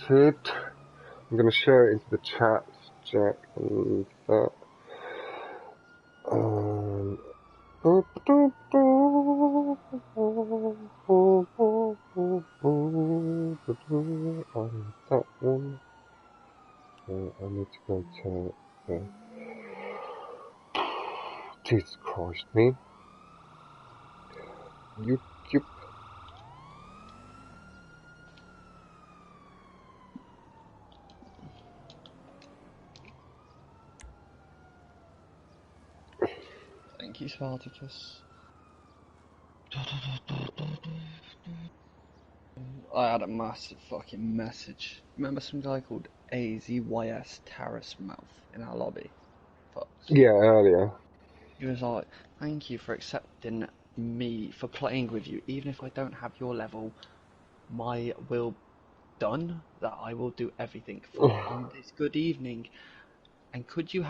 started. I'm going to share it into the chat, Jack, and that. That one. I need to go to Jesus Christ, me. YouTube. Thank you, Spartacus. I had a massive fucking message. Remember some guy called AZYS Terrace Mouth in our lobby? Fox. Yeah, earlier. He was like, thank you for accepting me, for playing with you. Even if I don't have your level, my will done, that I will do everything for on this good evening. And could you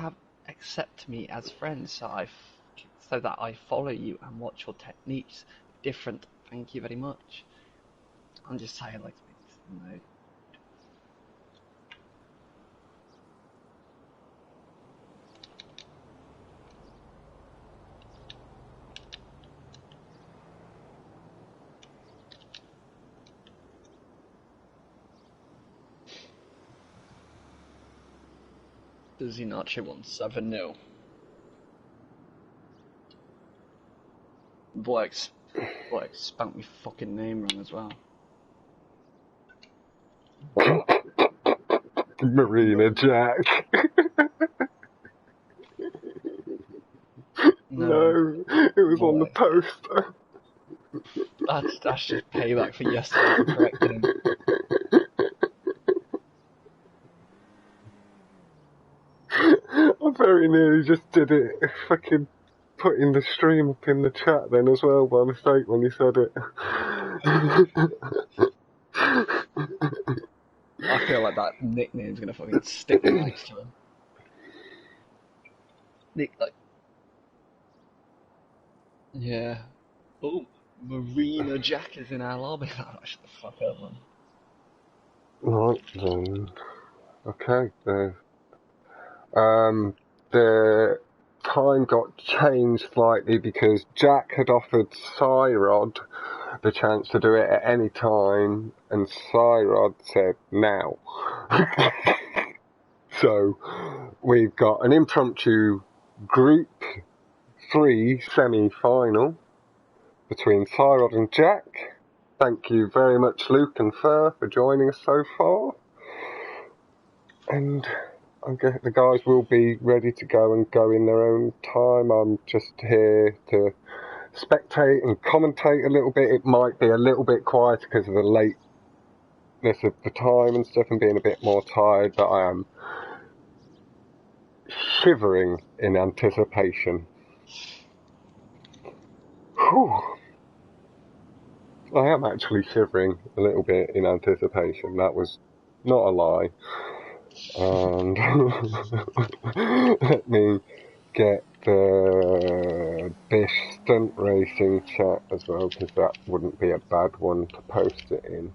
accept me as friends so that I follow you and watch your techniques different? Thank you very much. I'm just saying, like, no. Does he not? She won 7-0. Vortex spelt me fucking name wrong as well. MarineJack. No, it was on the poster. That's just payback for yesterday for correcting him. I very nearly just did it, fucking putting the stream up in the chat then as well by mistake when you said it. I feel like that nickname's gonna fucking stick next to him. Yeah. Oh, MarineJack is in our lobby. Oh, shut the fuck up, man. Right then. Okay, the time got changed slightly because Jack had offered Syrod the chance to do it at any time, and Syrod said now. So we've got an impromptu Group 3 semi-final between Syrod and Jack. Thank you very much, Luke and Fur, for joining us so far. And I guess the guys will be ready to go and go in their own time. I'm just here to spectate and commentate a little bit. It might be a little bit quieter because of the lateness of the time and stuff and being a bit more tired, but I am shivering in anticipation. Whew. I am actually shivering a little bit in anticipation. That was not a lie. And let me get the Bish Stunt Racing chat as well, because that wouldn't be a bad one to post it in.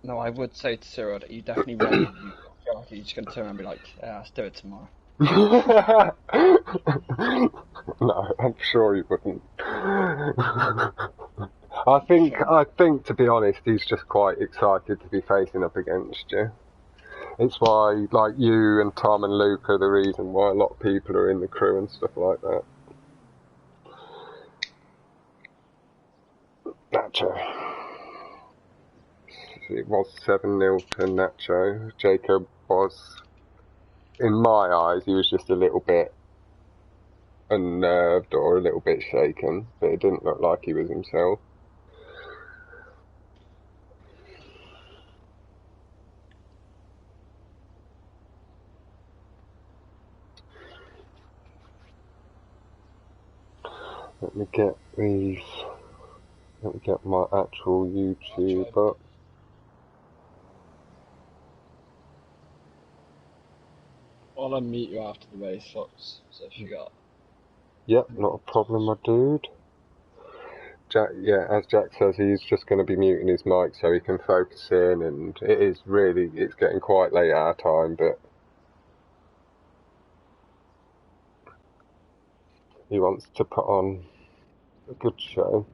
No, I would say to Syrod, are you definitely ready? You feel like you're just going to turn around and be like, yeah, let's do it tomorrow. No, I'm sure he wouldn't. I think, to be honest, he's just quite excited to be facing up against you. It's why, like, you and Tom and Luke are the reason why a lot of people are in the crew and stuff like that. Nacho. It was 7-0 to Nacho. Jacob was, in my eyes, he was just a little bit unnerved or a little bit shaken, but it didn't look like he was himself. Let me get my actual YouTube up. I'll unmute you after the race, Fox. So if you got. Yep, not a problem, my dude. Jack, yeah, as Jack says, he's just going to be muting his mic so he can focus in, and it's getting quite late our time, but he wants to put on a good show.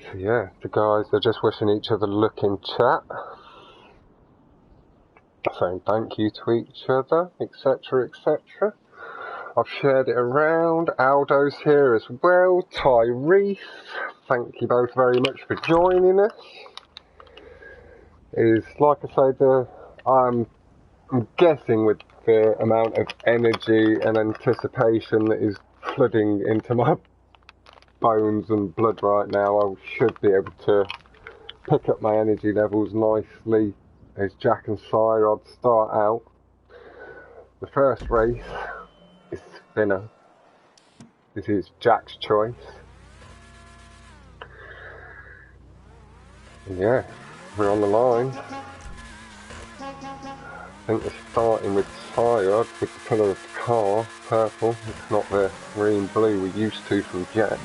So yeah, the guys, they're just wishing each other luck in chat, saying thank you to each other, etc, etc. I've shared it around. Aldo's here as well. Tyrese, thank you both very much for joining us. Is like I say, I'm guessing with the amount of energy and anticipation that is flooding into my bones and blood right now, I should be able to pick up my energy levels nicely as Jack and Syrod start out. The first race is Spinner. This is Jack's choice. And yeah, we're on the line. I think we're starting with Syrod with the colour of the car, purple. It's not the green blue we're used to from Jack.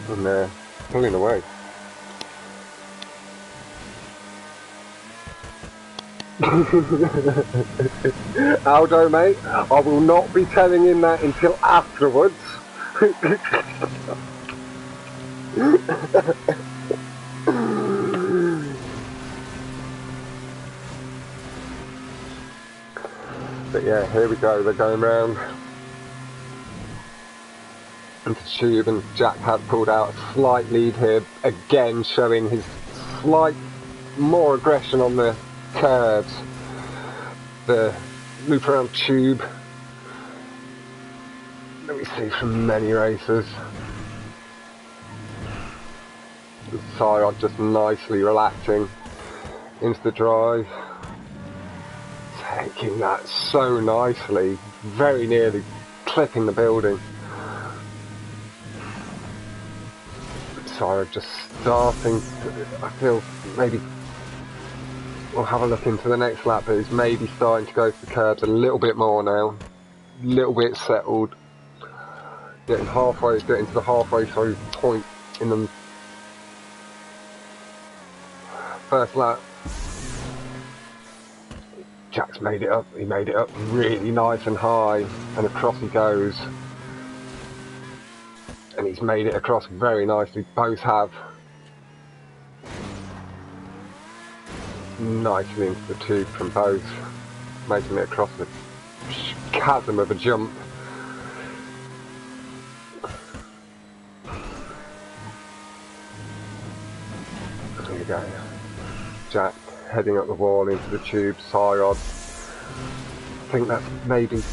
And they're pulling away. Aldo, mate, I will not be telling him that until afterwards. But yeah, here we go, they're going round into the tube, and Jack has pulled out a slight lead here, again showing his slight more aggression on the curves, the loop around tube that we see from many racers. Syrod just nicely relaxing into the drive, taking that so nicely, very nearly clipping the building. Syrod just starting to, I feel maybe we'll have a look into the next lap, but it's maybe starting to go for the curbs a little bit more now, a little bit settled, getting to the halfway through point in the first lap. Jack's made it up, he made it up really nice and high, and across he goes. And he's made it across very nicely, both have. Nicely into the tube from both, making it across the chasm of a jump. There you go. Jack heading up the wall into the tube, Syrod. I think that's maybe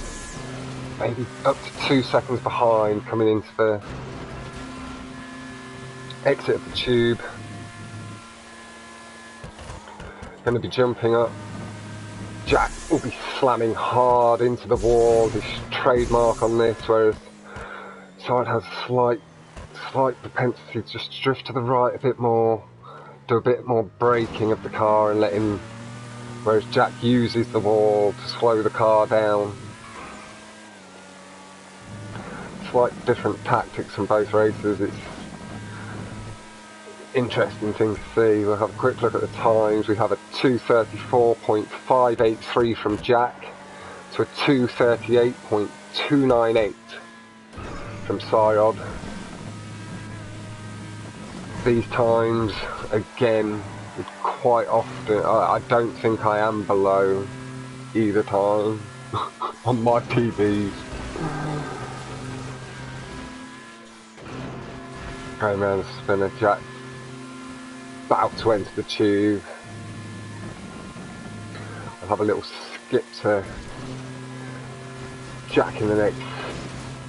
up to 2 seconds behind, coming into the exit of the tube. Going to be jumping up. Jack will be slamming hard into the wall, his trademark on this, whereas Syrod has slight propensity to just drift to the right a bit more, do a bit more braking of the car and let him, whereas Jack uses the wall to slow the car down. Slight different tactics from both racers. It's interesting thing to see. We'll have a quick look at the times. We have a 2:34.583 from Jack to a 2:38.298 from Syrod. These times, again, quite often, I don't think I am below either time on my PBs. Going around the spinner, Jack about to enter the tube. I'll have a little skip to Jack in the next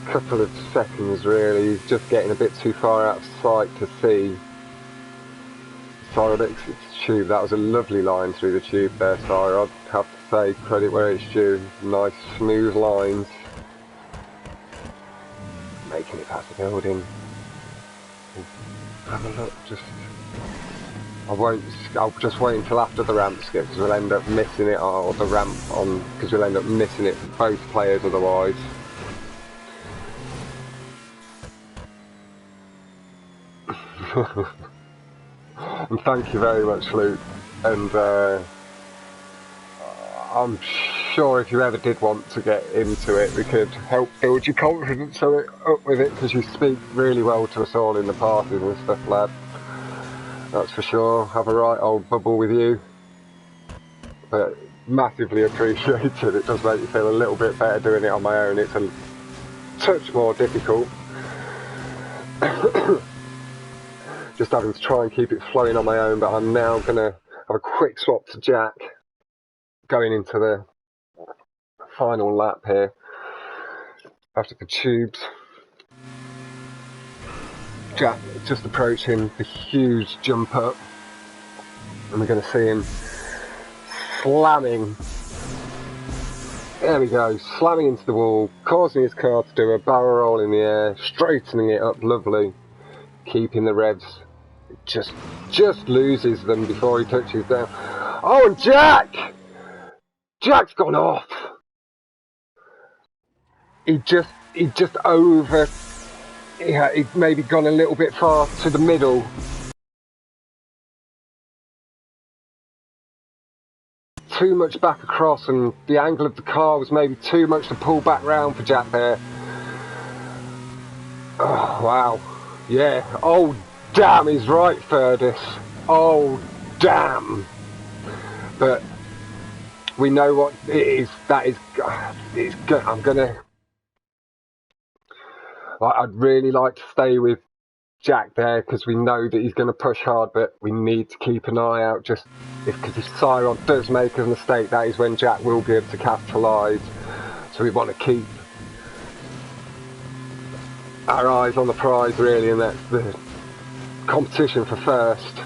couple of seconds really. He's just getting a bit too far out of sight to see Syrod exit the tube. That was a lovely line through the tube there, Syrod. Have to say, credit where it's due. Nice smooth lines. Making it past the building. Have a look, I'll just wait until after the ramp skip, because we'll end up missing it, or the ramp on, because we'll end up missing it for both players otherwise. And thank you very much, Luke. And I'm sure if you ever did want to get into it, we could help build your confidence up with it, because you speak really well to us all in the parties and stuff, lad. That's for sure. Have a right old bubble with you. But massively appreciated. It does make you feel a little bit better doing it on my own. It's a touch more difficult. Just having to try and keep it flowing on my own, but I'm now going to have a quick swap to Jack going into the final lap here after the tubes. Jack just approaching the huge jump up, and we're going to see him slamming, there we go, slamming into the wall, causing his car to do a barrel roll in the air, straightening it up lovely, keeping the revs, just loses them before he touches down. Oh, and Jack's gone off. He just over. He'd maybe gone a little bit far to the middle. Too much back across, and the angle of the car was maybe too much to pull back round for Jack there. Oh, wow. Yeah. Oh, damn, he's right, Ferdus. Oh, damn. But we know what it is. That is, it's good. I'd really like to stay with Jack there, because we know that he's going to push hard, but we need to keep an eye out, because if Syrod does make a mistake, that is when Jack will be able to capitalise. So we want to keep our eyes on the prize really, and that's the competition for first.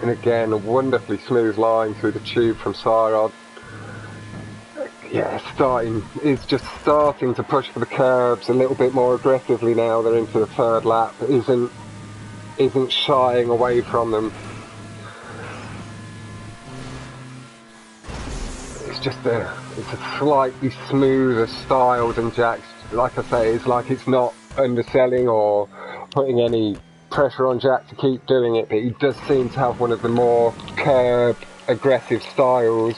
And again, a wonderfully smooth line through the tube from Syrod. Yeah, it's just starting to push for the curbs a little bit more aggressively now. They're into the third lap. Isn't shying away from them. It's a slightly smoother style than Jack's. Like I say, it's like it's not underselling or putting any pressure on Jack to keep doing it, but he does seem to have one of the more curb aggressive styles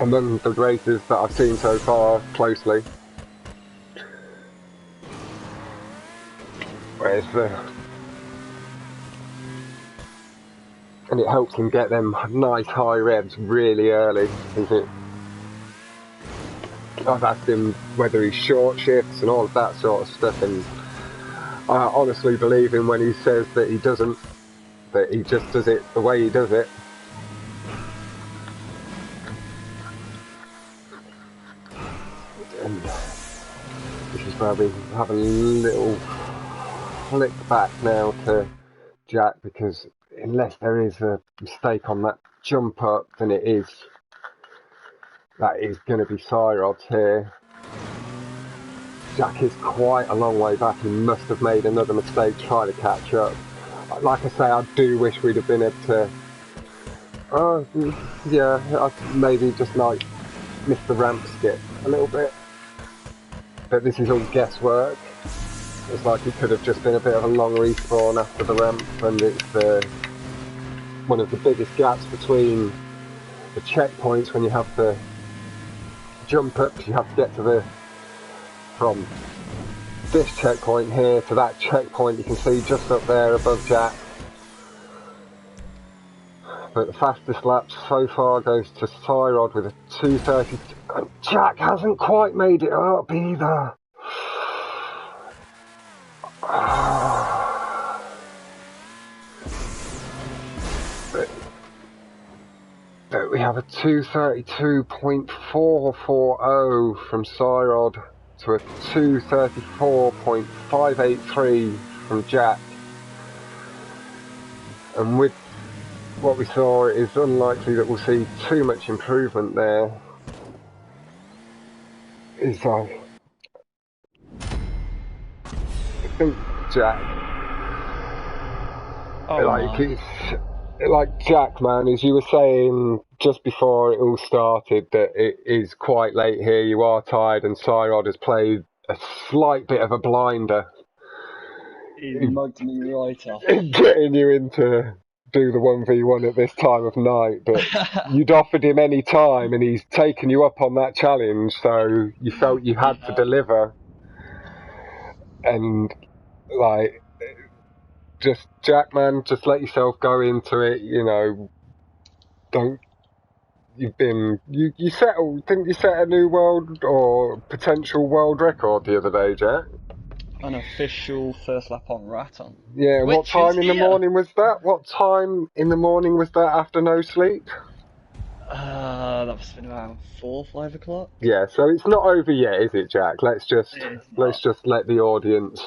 among the races that I've seen so far closely. And it helps him get them nice high revs really early, isn't it? I've asked him whether he's short shifts and all of that sort of stuff, and I honestly believe him when he says that he doesn't, that he just does it the way he does it. And this is where we have a little flick back now to Jack, because unless there is a mistake on that jump up, then that is going to be Syrod's here. Jack is quite a long way back. He must have made another mistake trying to catch up. Like I say, I do wish we'd have been able to yeah, I maybe just like missed the ramp skip a little bit. But this is all guesswork. It's like it could have just been a bit of a long respawn after the ramp, and it's one of the biggest gaps between the checkpoints when you have to jump up. You have to get from this checkpoint here to that checkpoint. You can see just up there above Jack. But the fastest lap so far goes to Syrod with a 2:30. And Jack hasn't quite made it up either. But we have a 232.440 from Syrod to a 234.583 from Jack. And with what we saw, it is unlikely that we'll see too much improvement there. I think Jack, like Jack, man, as you were saying just before it all started, that it is quite late here, you are tired, and Syrod has played a slight bit of a blinder. He mugged me right off. Getting you into do the 1v1 at this time of night, but you'd offered him any time and he's taken you up on that challenge, so you felt you had to deliver. And like, just Jack, man, just let yourself go into it, you know. Didn't you set a new world or potential world record the other day, Jack? An official first lap on Raton. Yeah, what time in the morning was that? What time in the morning was that after no sleep? That must have been around 4 or 5 o'clock. Yeah, so it's not over yet, is it, Jack? Let's just let the audience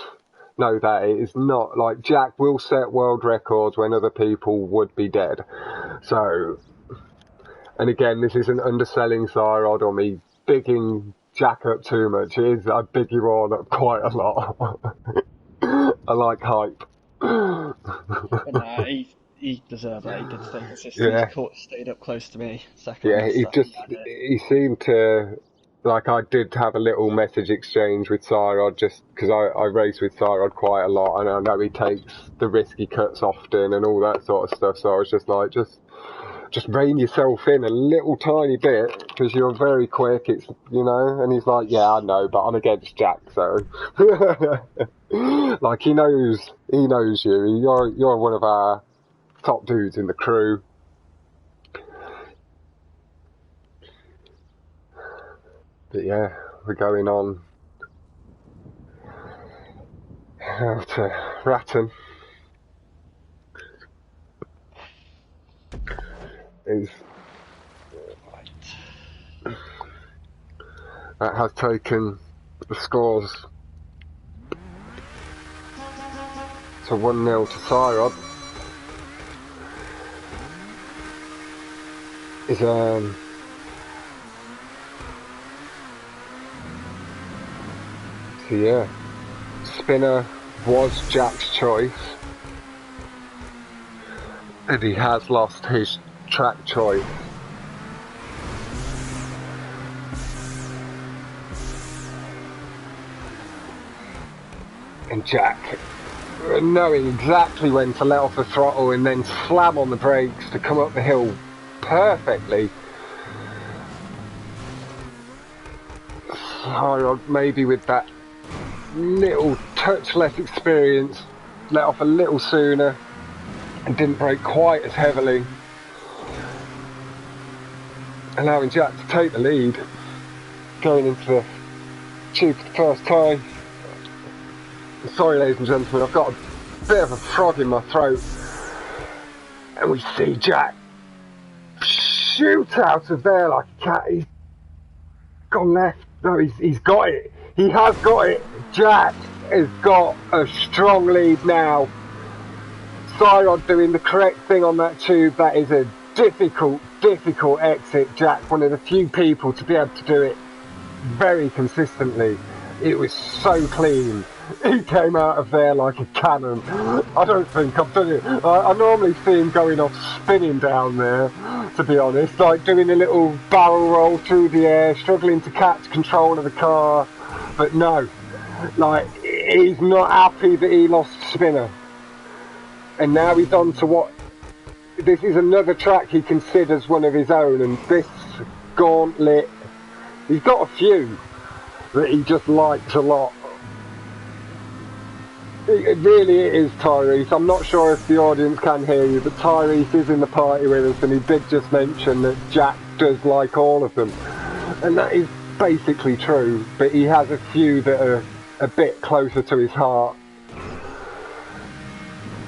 know that it is not. Like, Jack will set world records when other people would be dead. So, and again, this isn't underselling Syrod or me bigging Jack up too much. It is, I big you all up quite a lot. I like hype. But nah, he deserved that. He did stay consistent. Yeah. He stayed up close to me. Second. Yeah, he seemed to, like, I did have a little message exchange with Syrod just because I race with Syrod quite a lot, and I know he takes the risky cuts often and all that sort of stuff. So I was just like, just rein yourself in a little tiny bit because you're very quick. It's, you know. And he's like, yeah, I know, but I'm against Jack, so like he knows you. You're one of our top dudes in the crew. But yeah, we're going on out to Raton. That has taken the scores to 1-0 to Syrod. So yeah, spinner was Jack's choice, and he has lost his track choice. And Jack, knowing exactly when to let off the throttle and then slam on the brakes to come up the hill perfectly. Syrod, maybe with that little touch less experience, let off a little sooner and didn't brake quite as heavily, allowing Jack to take the lead going into the tube for the first time. Sorry, ladies and gentlemen, I've got a bit of a frog in my throat, and we see Jack shoot out of there like a cat. He's gone left. No, he's got it. He has got it. Jack has got a strong lead now. Syrod doing the correct thing on that tube. That is a difficult exit. Jack, one of the few people to be able to do it very consistently. It was so clean. He came out of there like a cannon. I don't think I've done it. I normally see him going off spinning down there, to be honest, like doing a little barrel roll through the air, struggling to catch control of the car. But no, like, he's not happy that he lost spinner. And now he's on to what, this is another track he considers one of his own, and this gauntlet, he's got a few that he just likes a lot. It really is Tyrese. I'm not sure if the audience can hear you, but Tyrese is in the party with us, and he did just mention that Jack does like all of them. And that is basically true, but he has a few that are a bit closer to his heart.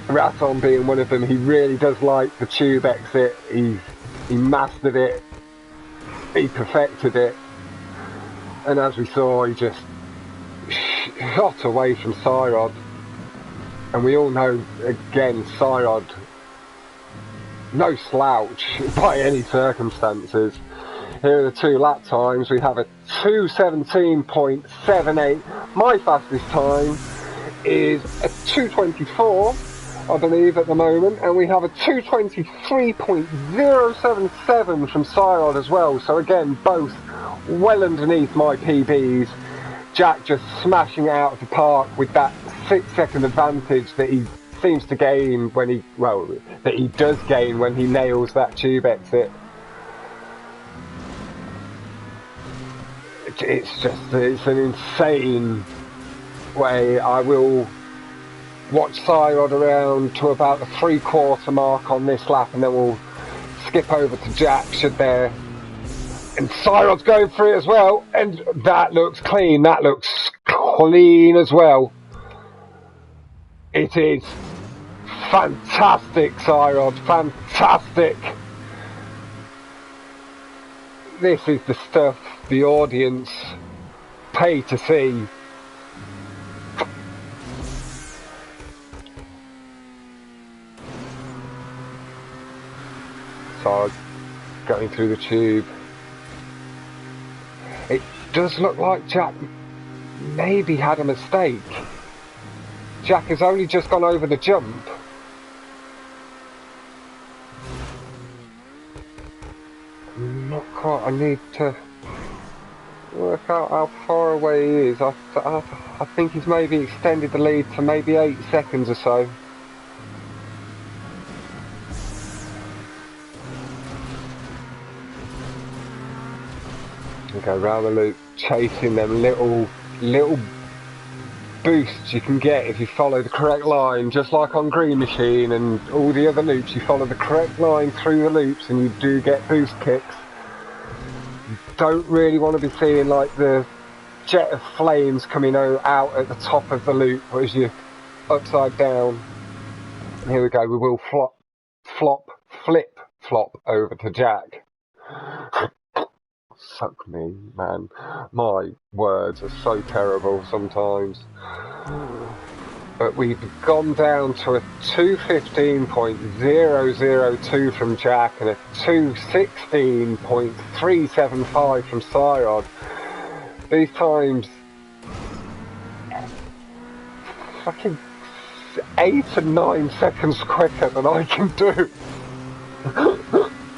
Raton being one of them. He really does like the tube exit. He mastered it. He perfected it. And as we saw, he just shot away from Syrod. And we all know, again, Syrod, no slouch by any circumstances. Here are the 2 lap times. We have a 2:17.78. My fastest time is a 2:24, I believe, at the moment. And we have a 2:23.077 from Syrod as well. So again, both well underneath my PBs. Jack just smashing it out of the park with that 6-second advantage that he seems to gain when he, well, that he does gain when he nails that tube exit. It's an insane way. I will watch Syrod around to about the 3/4 mark on this lap, and then we'll skip over to Jack should there. And Syrod's going through it as well, and that looks clean. That looks clean as well. It is fantastic, Syrod. Fantastic. This is the stuff the audience pay to see. Syrod going through the tube. It does look like Jack maybe had a mistake. Jack has only just gone over the jump. Not quite. I need to work out how far away he is. I think he's maybe extended the lead to maybe 8 seconds or so. We go round the loop, chasing them little boosts you can get if you follow the correct line, just like on Green Machine and all the other loops. You follow the correct line through the loops and you do get boost kicks. You don't really want to be seeing like the jet of flames coming out at the top of the loop as you're upside down. And here we go, we will flip flop over to Jack. Suck me, man. My words are so terrible sometimes. But we've gone down to a 2:15.002 from Jack and a 2:16.375 from Syrod. These times, fucking 8 to 9 seconds quicker than I can do.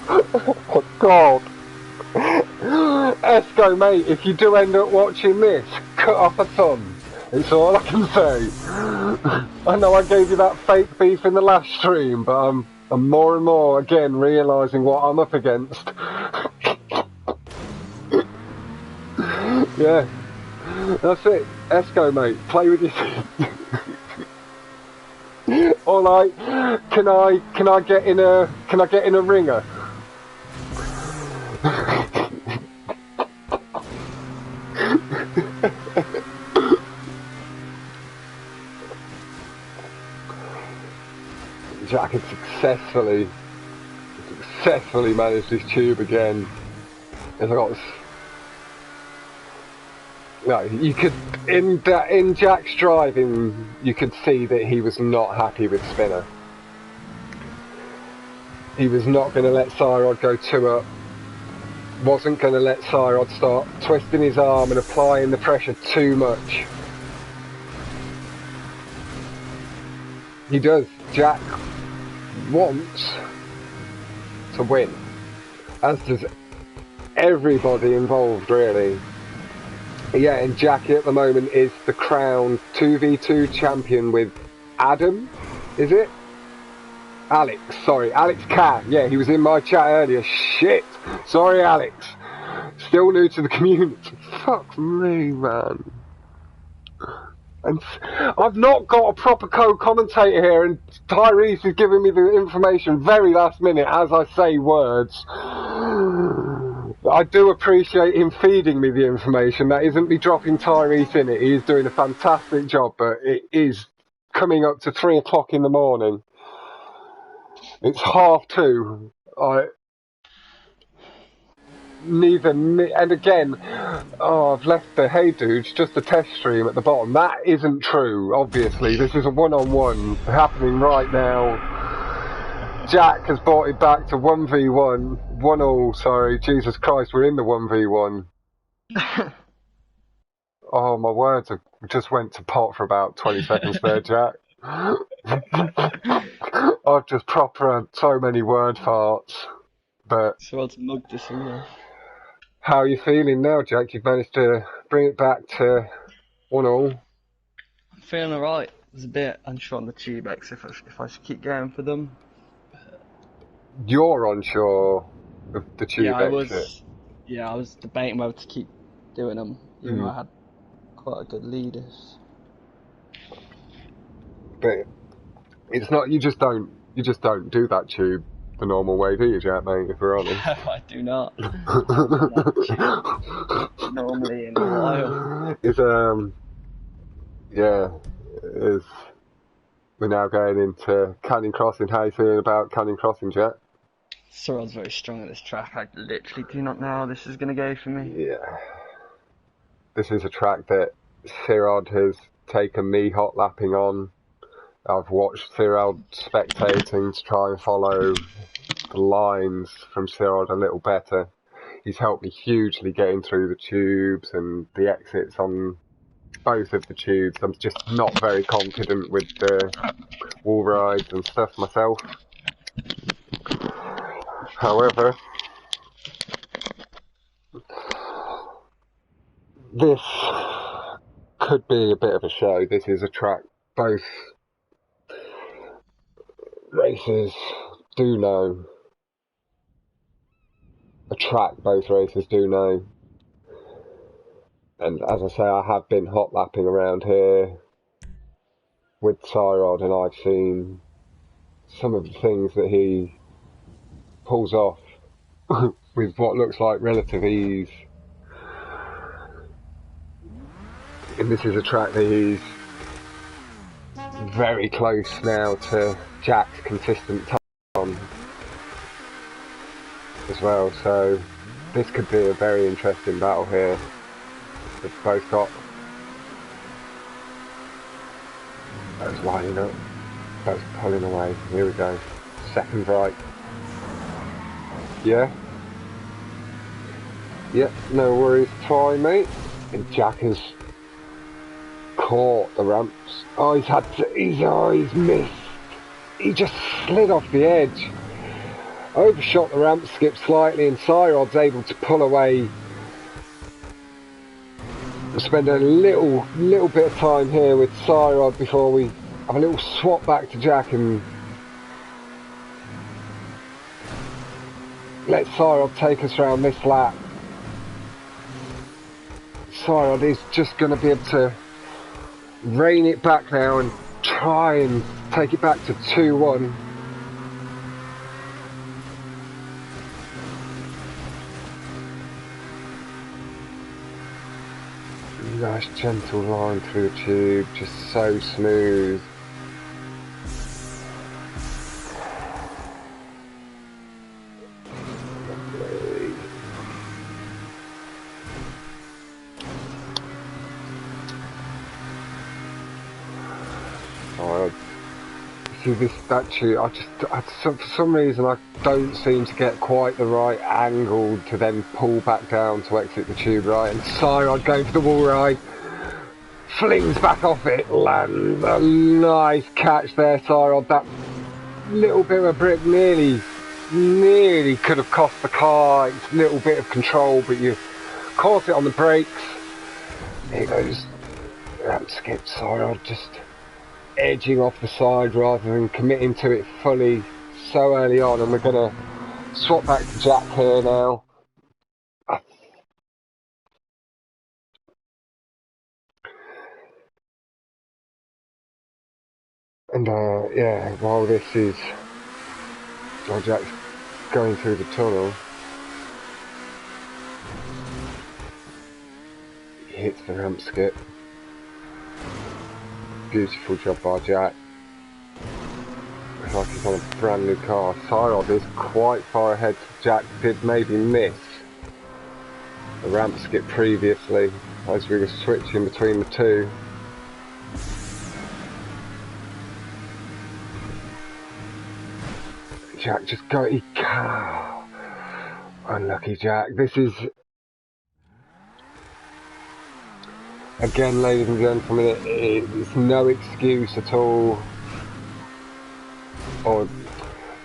Oh God. Esco, mate, if you do end up watching this, cut off a thumb. It's all I can say. I know I gave you that fake beef in the last stream, but I'm more and more, again, realising what I'm up against. Yeah, that's it. Esco, mate, play with your... Alright, can I get in a ringer? Jack had successfully managed his tube again. As I got, no, you could in Jack's driving, you could see that he was not happy with Spinner. He was not going to let Syrod go 2 up. Wasn't going to let Syrod start twisting his arm and applying the pressure too much. He does. Jack wants to win, as does everybody involved, really. Yeah, and Jack at the moment is the crowned 2v2 champion with Adam, is it? Alex, sorry, Alex Cat. Yeah, he was in my chat earlier. Shit, sorry Alex. Still new to the community. Fuck me, man. And I've not got a proper co-commentator here, and Tyrese is giving me the information very last minute as I say words. I do appreciate him feeding me the information. That isn't me dropping Tyrese in it. He is doing a fantastic job, but it is coming up to 3 o'clock in the morning. It's 2:30. And again, I've left the Hey Dudes just a test stream at the bottom. That isn't true, obviously. This is a one-on-one happening right now. Jack has brought it back to 1v1. 1-1, sorry. Jesus Christ, we're in the 1v1. Oh, my words just went to pot for about 20 seconds there, Jack. I've just proper had so many word farts. But Syrod's mugged us all off. how are you feeling now, Jack? You've managed to bring it back to 1-1. I'm feeling alright. I was a bit unsure on the tube X if I should keep going for them. You're unsure of the tube Yeah, I exit. was debating whether to keep doing them. Even though I had quite a good lead. But it's not. You just don't do that tube the normal way, do you, Jack? Mate, if we're honest. I do not. Normally in a while. It's yeah. It's, we're now going into Canyon Crossing. How are you feeling about Canyon Crossing, Jack? Syrod's very strong at this track. I literally do not know how this is going to go for me. Yeah. This is a track that Syrod has taken me hot lapping on. I've watched Syrod spectating to try and follow the lines from Syrod a little better. He's helped me hugely getting through the tubes and the exits on both of the tubes. I'm just not very confident with the wall rides and stuff myself. However, this could be a bit of a show. This is a track both racers do know. A track both racers do know. And as I say, I have been hot lapping around here with Syrod, and I've seen some of the things that he pulls off with what looks like relative ease. And this is a track that he's very close now to Jack's consistent time on as well, so this could be a very interesting battle here. They've both got both lining up, both pulling away. Here we go, second right. Yeah, no worries, try mate. And Jack has caught the ramps. Oh, he's missed. He just slid off the edge. Overshot the ramp, skipped slightly, and Syrod's able to pull away. We'll spend a little bit of time here with Syrod before we have a little swap back to Jack and let Syrod take us around this lap. Syrod is just going to be able to rein it back now and try and take it back to 2-1. Nice gentle line through the tube, just so smooth. That tube, for some reason I don't seem to get quite the right angle to then pull back down to exit the tube right, and Syrod going for the wall ride, flings back off it, lands a nice catch there, Syrod. That little bit of a brick nearly could have cost the car. It's a little bit of control, but you caught it on the brakes. Here goes ramp skip. Syrod just edging off the side rather than committing to it fully so early on, and we're going to swap back to Jack here now. And yeah, while Jack's going through the tunnel, he hits the ramp skip. Beautiful job by Jack. Looks like he's on a brand new car. Syrod is quite far ahead. Jack did maybe miss the ramp skip previously as we were switching between the two. Jack just got... Unlucky Jack. This is... Again, ladies and gentlemen, it's no excuse at all. Or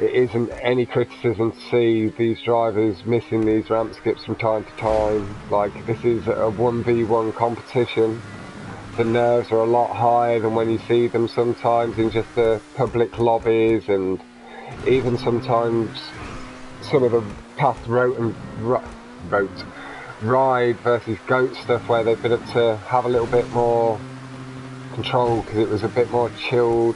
it isn't any criticism to see these drivers missing these ramp skips from time to time. Like, this is a 1v1 competition. The nerves are a lot higher than when you see them sometimes in just the public lobbies, and even sometimes some of the past ride versus goat stuff where they've been able to have a little bit more control because it was a bit more chilled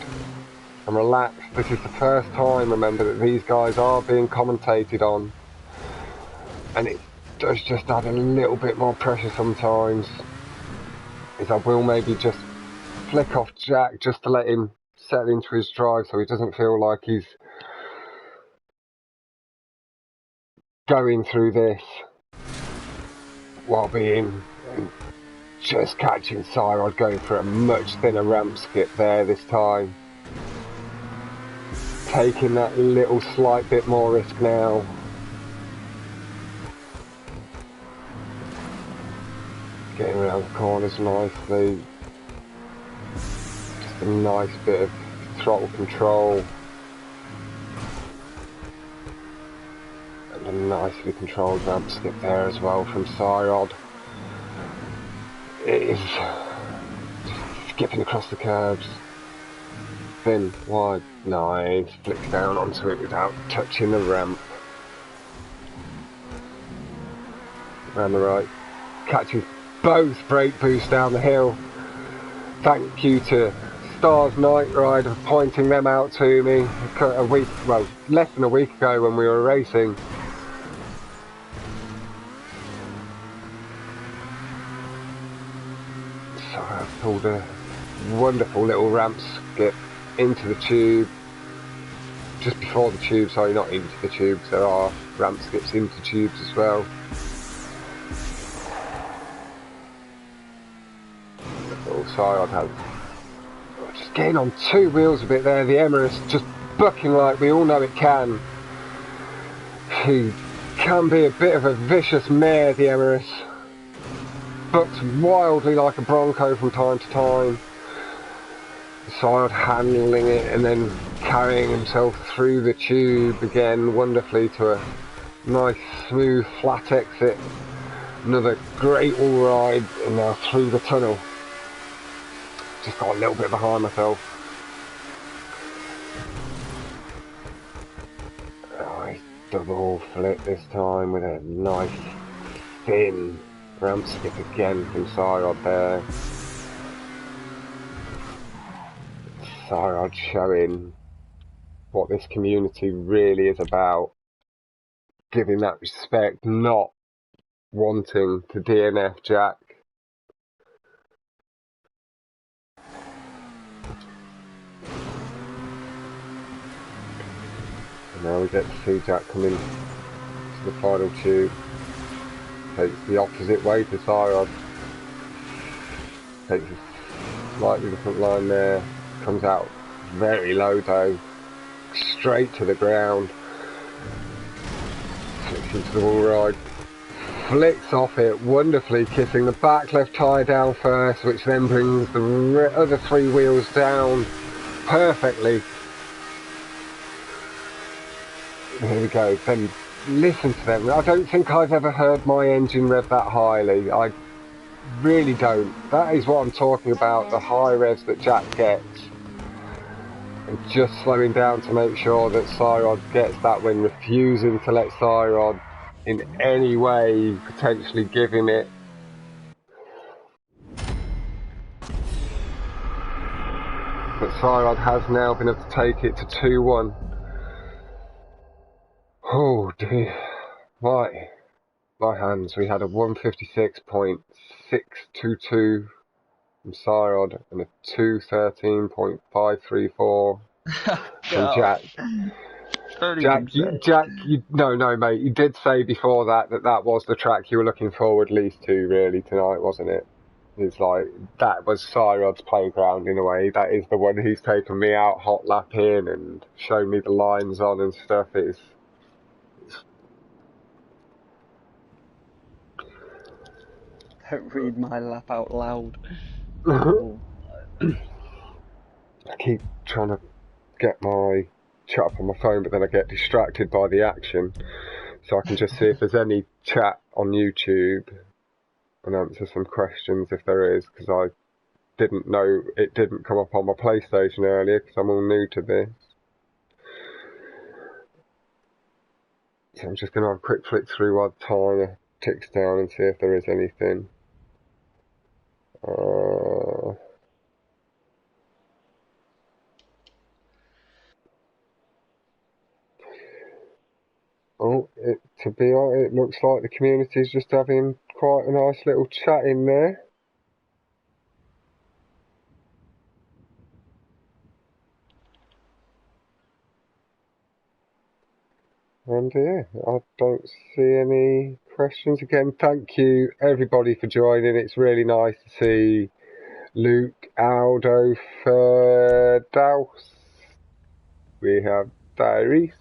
and relaxed. This is the first time, remember, that these guys are being commentated on, and it does just add a little bit more pressure sometimes. Is I will maybe just flick off Jack just to let him settle into his drive so he doesn't feel like he's going through this while being just catching Syrod going for a much thinner ramp skip there this time. Taking that little slight bit more risk now. Getting around the corners nicely. Just a nice bit of throttle control. And a nicely controlled ramp skip there as well from Syrod. It is just skipping across the curbs. Thin, wide, nice. Flicks down onto it without touching the ramp. Around the right. Catches both brake boosts down the hill. Thank you to Stars Night Rider for pointing them out to me less than a week ago when we were racing. So I pulled a wonderful little ramp skip into the tube, just before the tube, sorry, not into the tube, because there are ramp skips into tubes as well. Syrod has just getting on two wheels a bit there. The Emirates just bucking like we all know it can. He can be a bit of a vicious mare, the Emirates. Bucks wildly like a Bronco from time to time. Syrod handling it and then carrying himself through the tube again wonderfully to a nice smooth flat exit. Another great all ride and now through the tunnel. Just got a little bit behind myself. Nice double flip this time with a nice thin ramp skip again from Syrod there. Syrod showing what this community really is about. Giving that respect, not wanting to DNF Jack. And now we get to see Jack come in to the final tube. Takes the opposite way to Syrod. Takes a slightly different line there. Comes out very low though. Straight to the ground. Flicks into the wall ride. Flicks off it wonderfully, kissing the back left tyre down first, which then brings the other three wheels down perfectly. Here we go. Then listen to them. I don't think I've ever heard my engine rev that highly. I really don't. That is what I'm talking about, the high revs that Jack gets. And just slowing down to make sure that Syrod gets that win, refusing to let Syrod in any way potentially give him it. But Syrod has now been able to take it to 2-1. Oh dear. My hands. We had a 156.622 from Syrod and a 2:13.534 from Jack. No, mate. You did say before that was the track you were looking forward least to, really, tonight, wasn't it? It's like that was Syrod's playground in a way. That is the one he's taken me out hot lapping and shown me the lines on and stuff. It's Don't read my lap out loud. I keep trying to get my chat up on my phone, but then I get distracted by the action. So I can just see if there's any chat on YouTube and answer some questions if there is, because I didn't know it didn't come up on my PlayStation earlier because I'm all new to this. So I'm just going to have a quick flick through while the timer ticks down and see if there is anything. To be honest, it looks like the community is just having quite a nice little chat in there. And yeah, I don't see any questions. Again, thank you everybody for joining. It's really nice to see Luke, Aldo, Ferdaus. We have Dairis.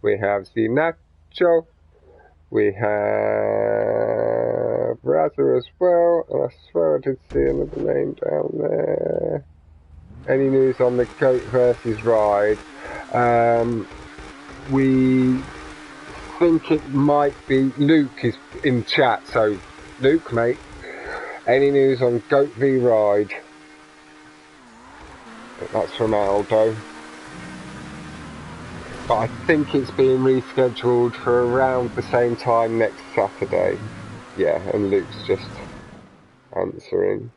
We have Zinacho. We have Razza as well. And I swear I did see another name down there. Any news on the Goat versus Ride? We think it might be Luke is in chat. So, Luke, mate, any news on Goat v Ride? That's from Aldo. But I think it's being rescheduled for around the same time next Saturday. Yeah, and Luke's just answering.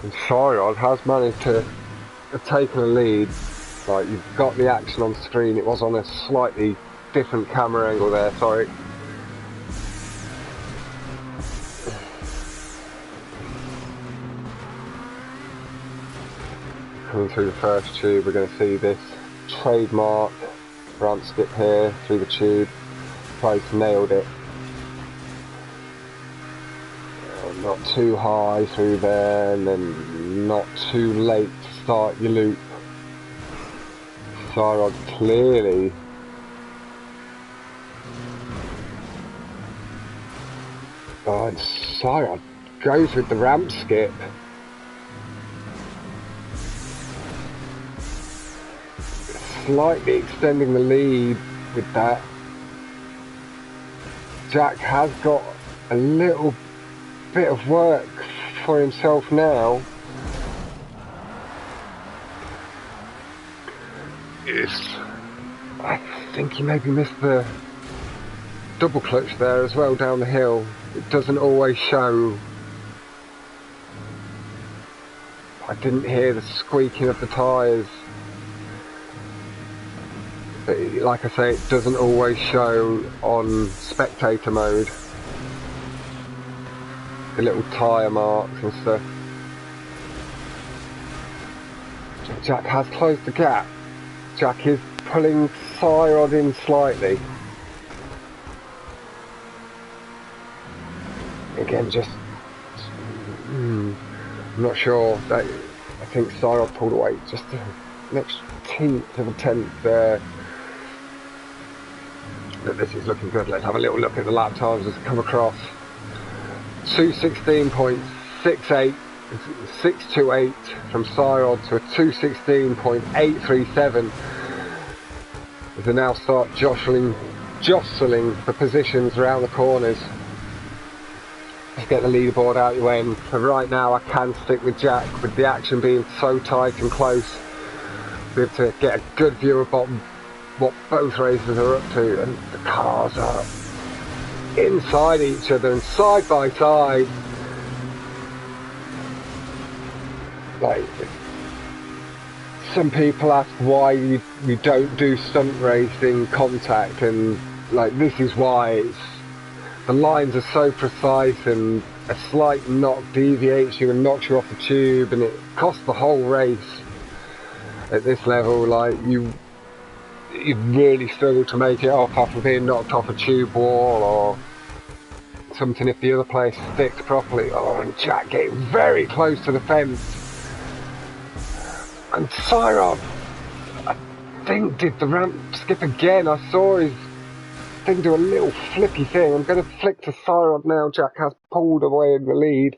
And Syrod has managed to have taken a lead. Like, you've got the action on screen. It was on a slightly different camera angle there, sorry. Coming through the first tube, we're going to see this trademark ramp skip here through the tube. Place nailed it. Not too high through there, and then not too late to start your loop. Syrod clearly and Syrod goes with the ramp skip. Slightly extending the lead with that. Jack has got a little bit of work for himself now. I think he maybe missed the double clutch there as well down the hill. It doesn't always show. I didn't hear the squeaking of the tyres. But like I say, it doesn't always show on spectator mode. The little tyre marks and stuff. Jack has closed the gap. Jack is pulling Syrod in slightly. Again, just I'm not sure. I think Syrod pulled away just the next tenth of a tenth there. But this is looking good. Let's have a little look at the lap times as they come across. 2:16.68, 628 from Syrod to a 2:16.837. As they now start jostling for positions around the corners. Let's get the leaderboard out your way, and for right now I can stick with Jack, with the action being so tight and close. Be able to get a good view of what both races are up to, and the cars are inside each other and side by side. Like, some people ask why we don't do stunt racing contact, and like this is why. The lines are so precise, and a slight knock deviates you and knocks you off the tube, and it costs the whole race. At this level, like you really struggle to make it off after being knocked off a tube wall or something if the other place sticks properly. Oh, and Jack getting very close to the fence. And Syrod, I think, did the ramp skip again. I saw his thing do a little flippy thing. I'm going to flick to Syrod now. Jack has pulled away in the lead.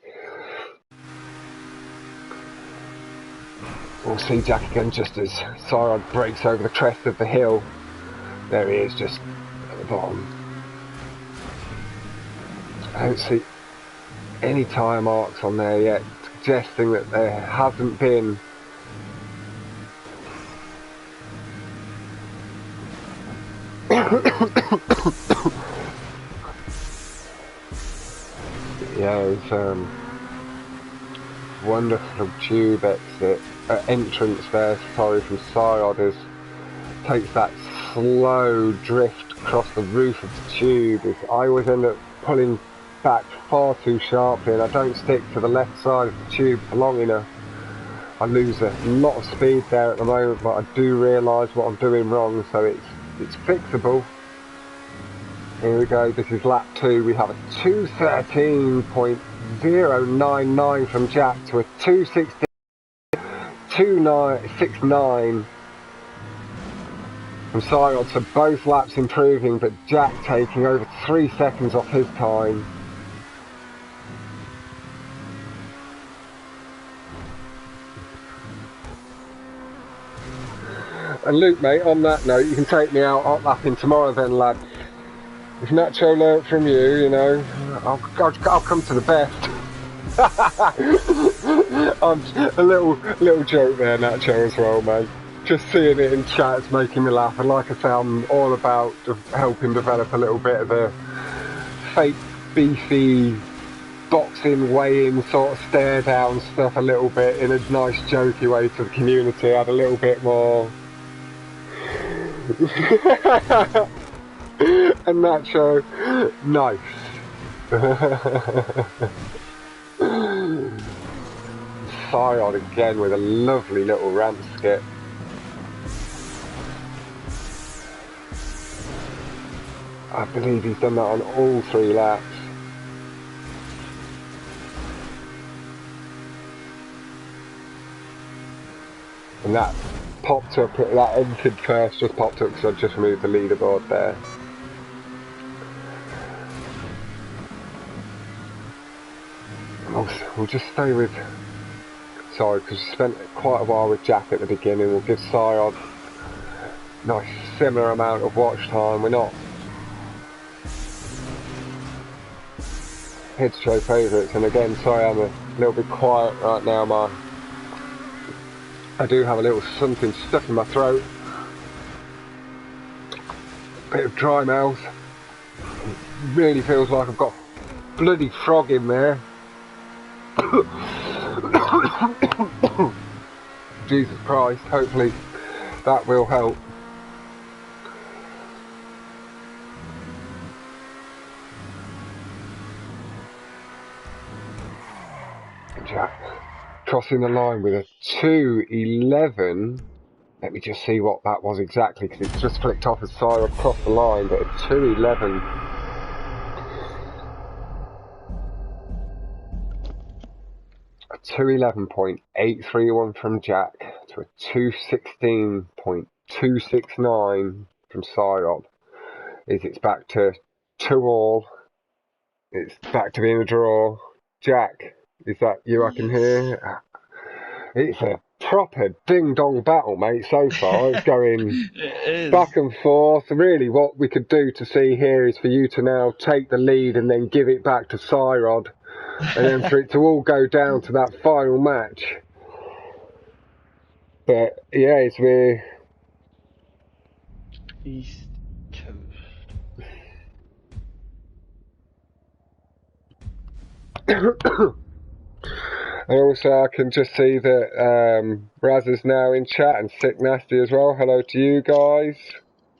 We'll see Jack again just as Syrod breaks over the crest of the hill. There he is, just at the bottom. I don't see any tyre marks on there yet, suggesting that there hasn't been yeah, it's wonderful tube exit entrance there. Sorry, from Syrod, as takes that slow drift across the roof of the tube. I always end up pulling back far too sharply, and I don't stick to the left side of the tube for long enough. I lose a lot of speed there at the moment, but I do realise what I'm doing wrong, so it's fixable. Here we go, this is lap 2. We have a 2:13.099 from Jack to a 2:16.269 from Syrod, so both laps improving, but Jack taking over 3 seconds off his time. And Luke, mate, on that note, you can take me out hot lapping tomorrow then, lad. If Nacho learnt from you, you know, I'll come to the best. I'm a little joke there, Nacho, as well, man. Just seeing it in chat's making me laugh, and like I say, I'm all about helping develop a little bit of a fake beefy boxing weigh-in sort of stare down stuff a little bit in a nice jokey way to the community. Add a little bit more and Nacho, nice. Syrod again with a lovely little ramp skip. I believe he's done that on all 3 laps. And that popped up, that entered first, just popped up because I just removed the leaderboard there. We'll just stay with, sorry, because we spent quite a while with Jack at the beginning. We'll give Syrod a nice similar amount of watch time. We're not here to show favourites, and again, sorry I'm a little bit quiet right now. I do have a little something stuck in my throat. Bit of dry mouth. It really feels like I've got a bloody frog in there. Jesus Christ, hopefully that will help. Jack crossing the line with a 2:11. Let me just see what that was exactly, because it's just flicked off as Syrod crossed the line, but a 2:11. A 2:11.831 from Jack to a 2:16.269 from Syrod. It's back to 2-all. It's back to being a draw. Jack, is that you I can hear? It's a proper ding-dong battle, mate, so far. It's going back and forth. Really, what we could do to see here is for you to now take the lead and then give it back to Syrod, and then for it to all go down to that final match. But, yeah, it's we're East Coast. And also I can just see that Raz is now in chat and Sick Nasty as well. Hello to you guys.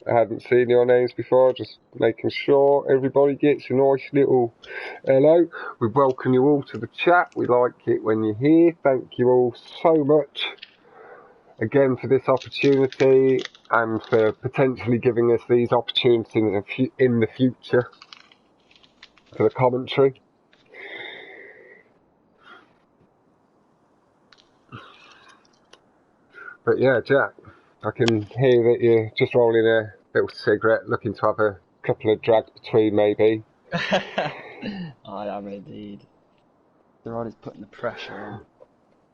I hadn't seen your names before, just making sure everybody gets a nice little hello. We welcome you all to the chat. We like it when you're here. Thank you all so much again for this opportunity and for potentially giving us these opportunities in the future for the commentary. But yeah, Jack, I can hear that you're just rolling a little cigarette, looking to have a couple of drags between maybe. I am indeed. Syrod is putting the pressure on.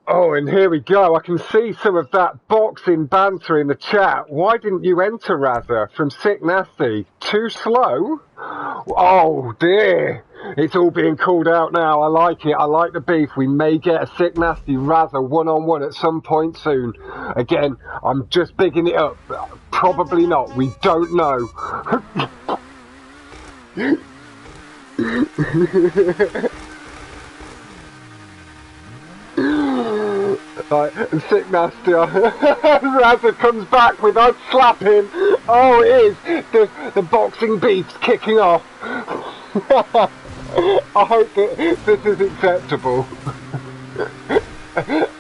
Oh, and here we go. I can see some of that boxing banter in the chat. Why didn't you enter, Razza, from Sick Nasty? Too slow? Oh, dear. It's all being called out now. I like it. I like the beef. We may get a Sick Nasty Razza one-on-one at some point soon. Again, I'm just bigging it up. Probably not. We don't know. Right, and Sick Nasty, Razza comes back with us slapping. Oh, it is. The boxing beef's kicking off. I hope that this is acceptable.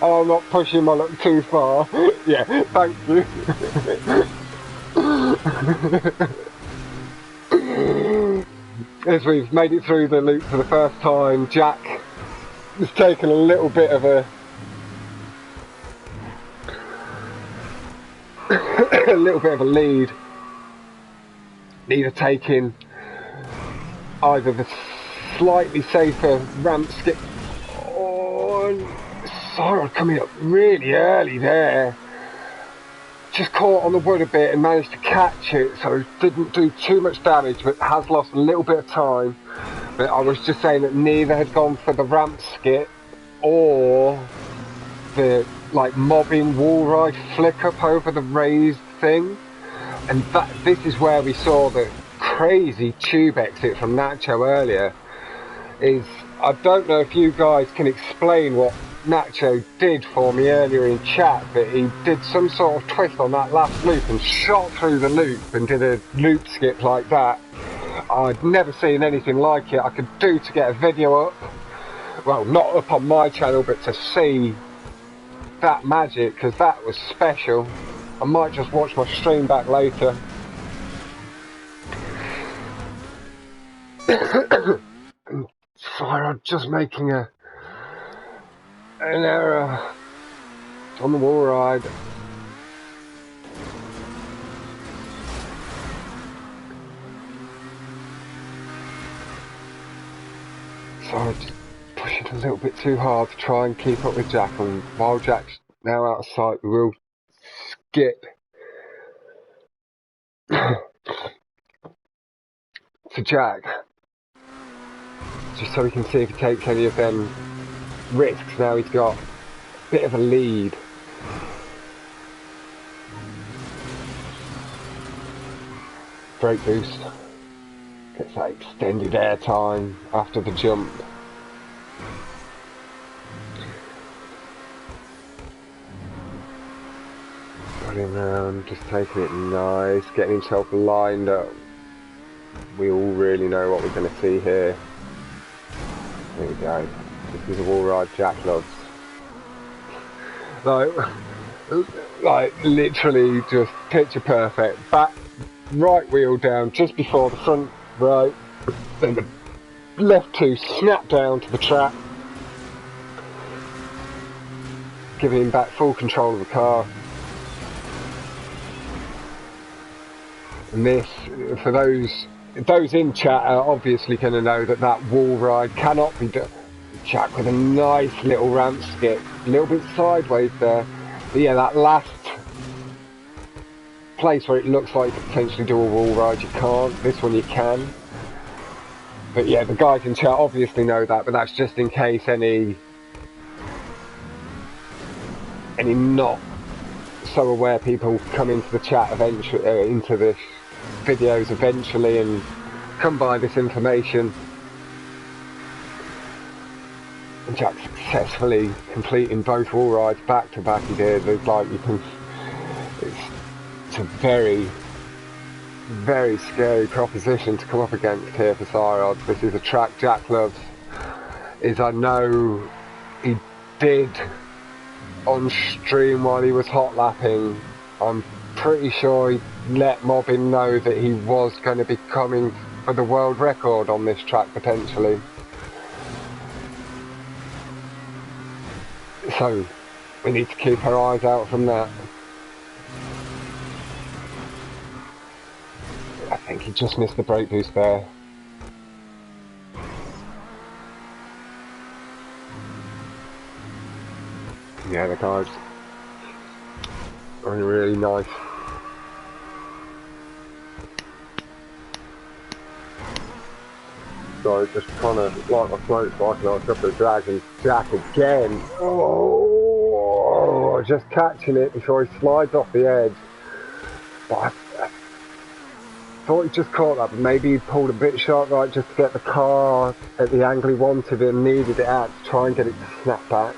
I'm not pushing my luck too far. Yeah, thank you. As we've made it through the loop for the first time, Jack has taken a little bit of a lead. Neither taking either the slightly safer ramp skip or Syrod coming up really early there. Just caught on the wood a bit and managed to catch it, so didn't do too much damage, but has lost a little bit of time. But I was just saying that neither had gone for the ramp skip or the mobbing wall ride flick up over the raised thing. And this is where we saw the crazy tube exit from Nacho earlier. I don't know if you guys can explain what Nacho did for me earlier in chat, but he did some sort of twist on that last loop and shot through the loop and did a loop skip like that. I'd never seen anything like it. I could do to get a video up, well, not up on my channel, but to see that magic, because that was special. I might just watch my stream back later. Syrod just making an error on the wall ride. Syrod just pushing a little bit too hard to try and keep up with Jack, and while Jack's now out of sight, we will skip to Jack, just so we can see if he takes any of them risks. Now he's got a bit of a lead. Brake boost, gets that extended air time after the jump. Running around, just taking it nice, getting himself lined up. We all really know what we're going to see here. There we go. This is a wall ride Jack loves. Like literally just picture perfect. Back right wheel down just before the front right, then the left two snap down to the track, giving him back full control of the car. And this, for those in chat are obviously going to know that wall ride cannot be done. Jack with a nice little ramp skip, a little bit sideways there. But yeah, that last place where it looks like you could potentially do a wall ride, you can't. This one you can. But yeah, the guys in chat obviously know that, but that's just in case any not so aware people come into the chat eventually, into the videos eventually and come by this information. And Jack successfully completing both wall rides back to back. He did. It's like you can. It's a very, very scary proposition to come up against here for Syrod. This is a track Jack loves. I know he did on stream while he was hot lapping. I'm pretty sure he let Mobbin know that he was going to be coming for the world record on this track potentially. So we need to keep our eyes out from that. I think he just missed the brake boost there. Yeah, the guys are really nice. So just trying to light my smoke so I can ask up the Dragon Jack again. Oh, just catching it before he slides off the edge. But I thought he just caught that, but maybe he pulled a bit sharp right just to get the car at the angle he wanted and needed it at to try and get it to snap back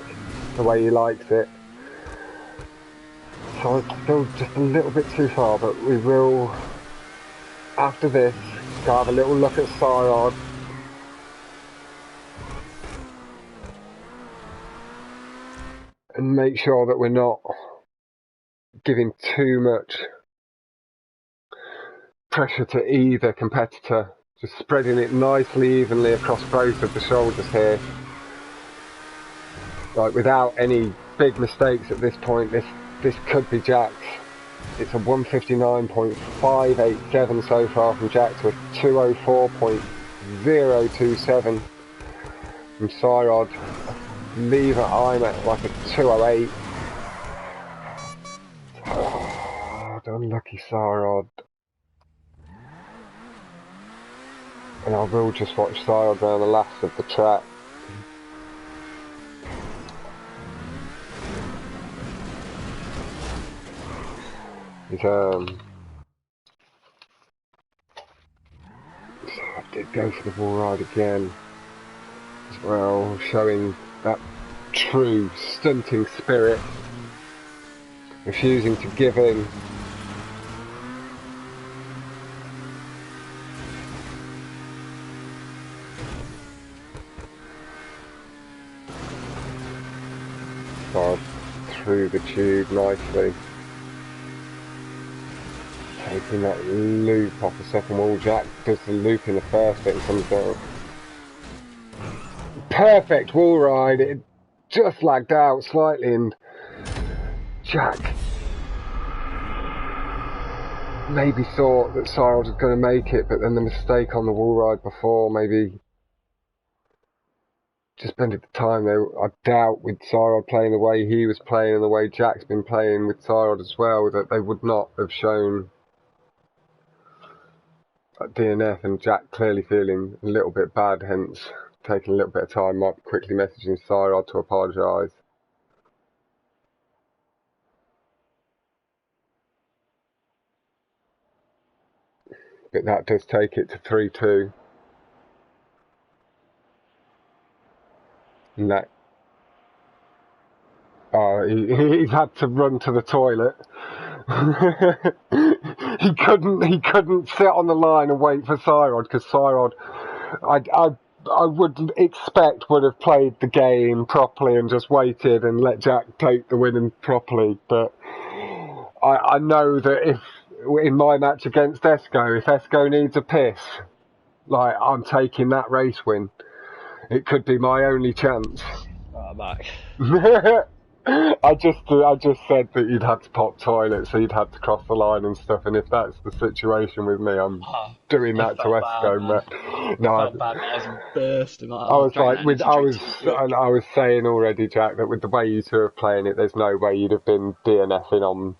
the way he likes it. So it's still just a little bit too far, but we will, after this, go have a little look at Syrod. And make sure that we're not giving too much pressure to either competitor. Just spreading it nicely evenly across both of the shoulders here. Like without any big mistakes at this point, this could be Jack's. It's a 159.587 so far from Jack to a 204.027 from Syrod. Lever I'm at like a 208. Oh, unlucky Syrod. And I will just watch Syrod around the last of the track. So I did go for the wall ride again as well, showing that true stunting spirit, refusing to give in. Through the tube nicely. Taking that loop off the second wall. Jack does the loop in the first bit and comes down. Perfect wall ride. It just lagged out slightly and Jack maybe thought that Syrod was going to make it, but then the mistake on the wall ride before maybe just spent the time there. I doubt with Syrod playing the way he was playing and the way Jack's been playing with Syrod as well, that they would not have shown DNF, and Jack clearly feeling a little bit bad, hence taking a little bit of time, might be quickly messaging Syrod to apologise. But that does take it to 3-2. And that he's had to run to the toilet. he couldn't sit on the line and wait for Syrod, because Syrod I would expect would have played the game properly and just waited and let Jack take the win properly. But I know that if in my match against Esco, if Esco needs a piss, like, I'm taking that race win. It could be my only chance. Oh, back. I just said that you'd had to pop toilet, so you'd had to cross the line and stuff. And if that's the situation with me, I'm doing that to Esco. No, I felt bad. I was bursting. I was saying already, Jack, that with the way you two are playing it, there's no way you'd have been DNFing on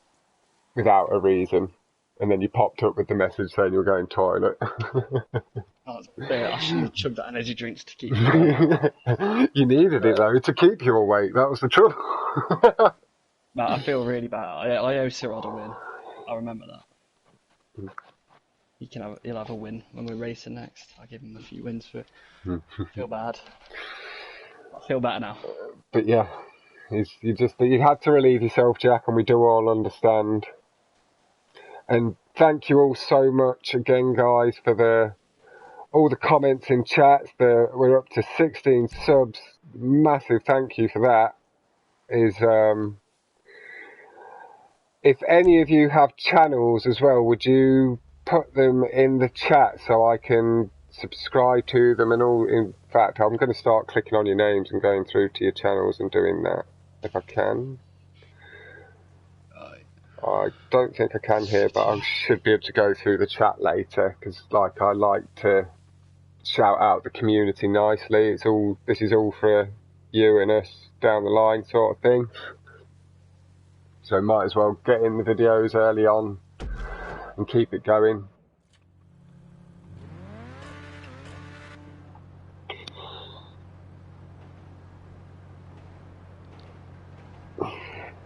without a reason. And then you popped up with the message saying you were going toilet. I should have chugged that energy drinks to keep you You needed it though to keep you awake. That was the trouble. Man, I feel really bad. I owe Syrod a win. I remember that. He'll have a win when we're racing next. I'll give him a few wins for it. I feel bad. I feel better now. But yeah, you had to relieve yourself, Jack, and we do all understand. And thank you all so much again, guys, for all the comments in chats. We're up to 16 subs. Massive thank you for that. If any of you have channels as well, would you put them in the chat so I can subscribe to them and all? In fact, I'm going to start clicking on your names and going through to your channels and doing that if I can. I don't think I can here, but I should be able to go through the chat later because, like, I like to shout out the community nicely. This is all for you and us down the line, sort of thing. So might as well get in the videos early on and keep it going.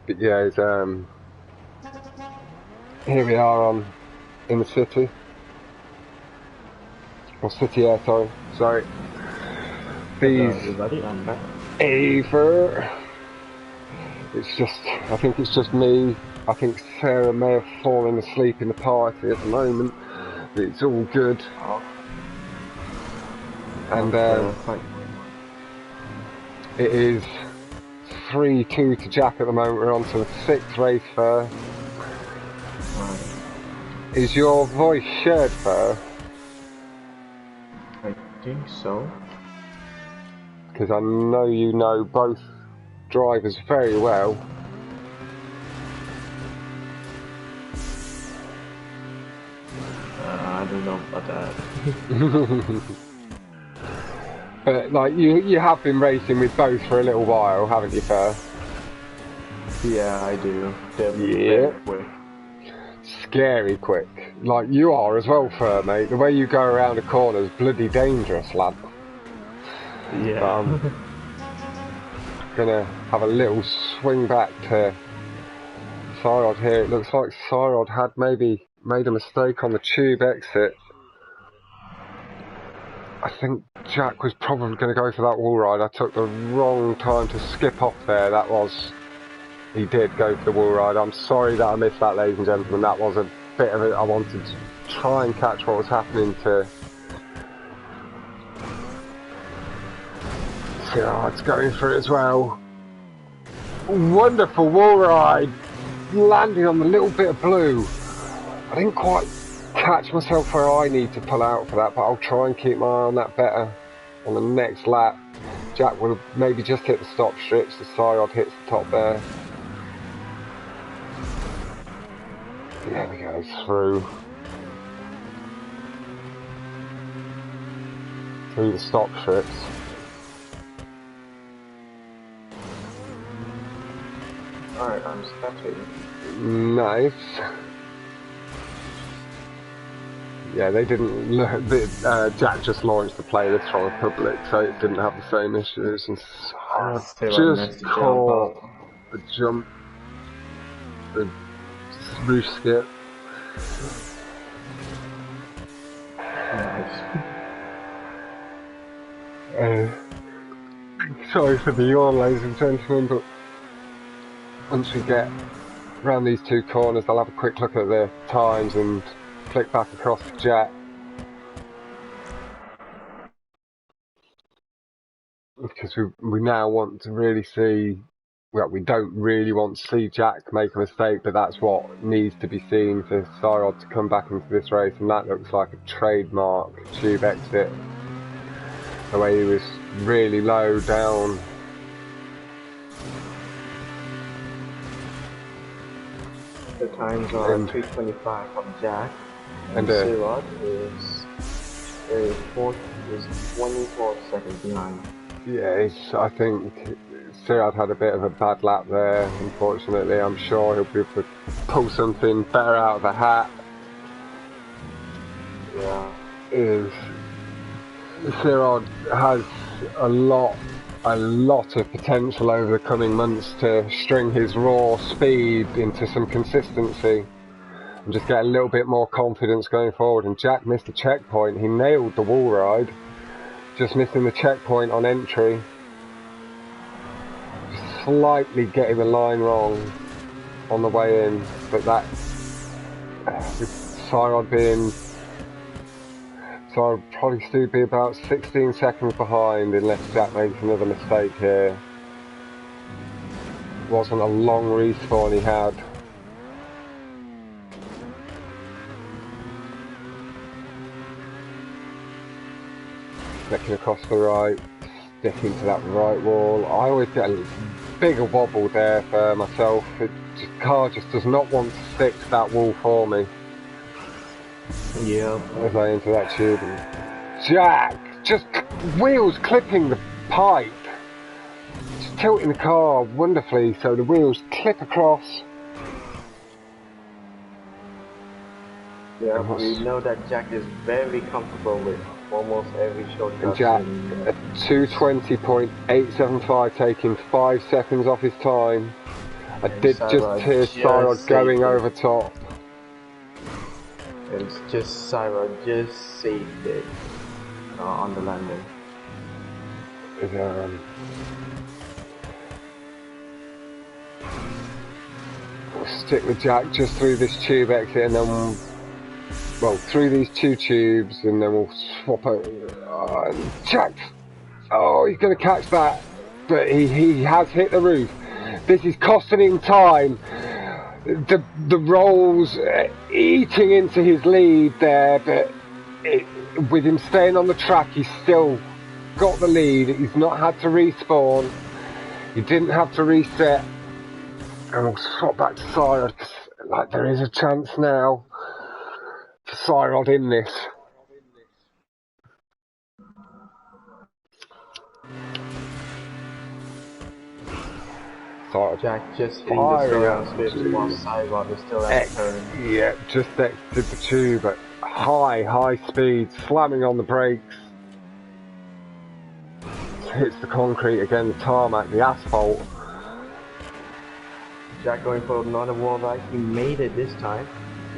But yeah, here we are in the city. Or city air, sorry. These Ava. I think it's just me. I think Sarah may have fallen asleep in the party at the moment. But it's all good. And it is 3-2 to Jack at the moment. We're on to the 6th race, Fur. Is your voice shared, Fur? I think so. Because I know you know both drivers very well. I don't know about that. But like you have been racing with both for a little while, haven't you, Fur? Yeah, I do. Yeah. Quick. Scary quick. Like you are as well, Fur, mate. The way you go around the corners, bloody dangerous, lad. Yeah. But I'm gonna have a little swing back to Syrod here. It looks like Syrod had maybe made a mistake on the tube exit. I think Jack was probably going to go for that wall ride. I took the wrong time to skip off there. He did go for the wall ride. I'm sorry that I missed that, ladies and gentlemen. That was a bit of it. I wanted to try and catch what was happening to Syrod's going for it as well. Wonderful wall ride. Landing on the little bit of blue. I didn't quite catch myself where I need to pull out for that, but I'll try and keep my eye on that better on the next lap. Jack will maybe just hit the stop strips, the Syrod hits the top there. There we go, through the stop strips. Alright, I'm spectating. Nice. Yeah, they didn't. Jack just launched the playlist from the public, so it didn't have the same issues. And just caught the jump, the roof skip. Nice. Sorry for the yawn, ladies and gentlemen, but once we get around these two corners, I'll have a quick look at the times and flick back across to Jack. Because we now want to really see, well, we don't really want to see Jack make a mistake, but that's what needs to be seen for Syrod to come back into this race, and that looks like a trademark tube exit. The way he was really low down. The times are 3:25 from Jack, and Syrod is 24 seconds behind. Yeah, I think Syrod had a bit of a bad lap there, unfortunately. I'm sure he'll be able to pull something better out of the hat. Yeah. Syrod has a lot of potential over the coming months to string his raw speed into some consistency and just get a little bit more confidence going forward. And Jack missed the checkpoint. He nailed the wall ride, just missing the checkpoint on entry. slightly getting the line wrong on the way in, but that with Syrod being, so I'd probably still be about 16 seconds behind unless Jack makes another mistake here. Wasn't a long respawn he had. Flicking across the right, sticking to that right wall. I always get a bigger wobble there for myself. The car just does not want to stick to that wall for me. Yeah. As I enter that tube. Jack! Just wheels clipping the pipe. Just tilting the car wonderfully so the wheels clip across. Yeah, we know that Jack is very comfortable with almost every shortcut. And Jack, at 220.875, taking 5 seconds off his time. I did just hear Syrod going over top. It's just Syrod just saved it on the landing. We'll stick with Jack just through this tube exit and then, well, through these 2 tubes and then we'll swap over. Jack! Oh, he's going to catch that, but he has hit the roof. This is costing him time. The rolls eating into his lead there, but with him staying on the track, he's still got the lead. He's not had to respawn. He didn't have to reset. And we'll swap back to Syrod, because like, there is a chance now for Syrod in this. Jack just hitting the surround space while Syrod is still at the turn. Yeah, just exited the tube at high speed, slamming on the brakes. Hits the concrete again, the tarmac, the asphalt. Jack going for another wall ride. He made it this time.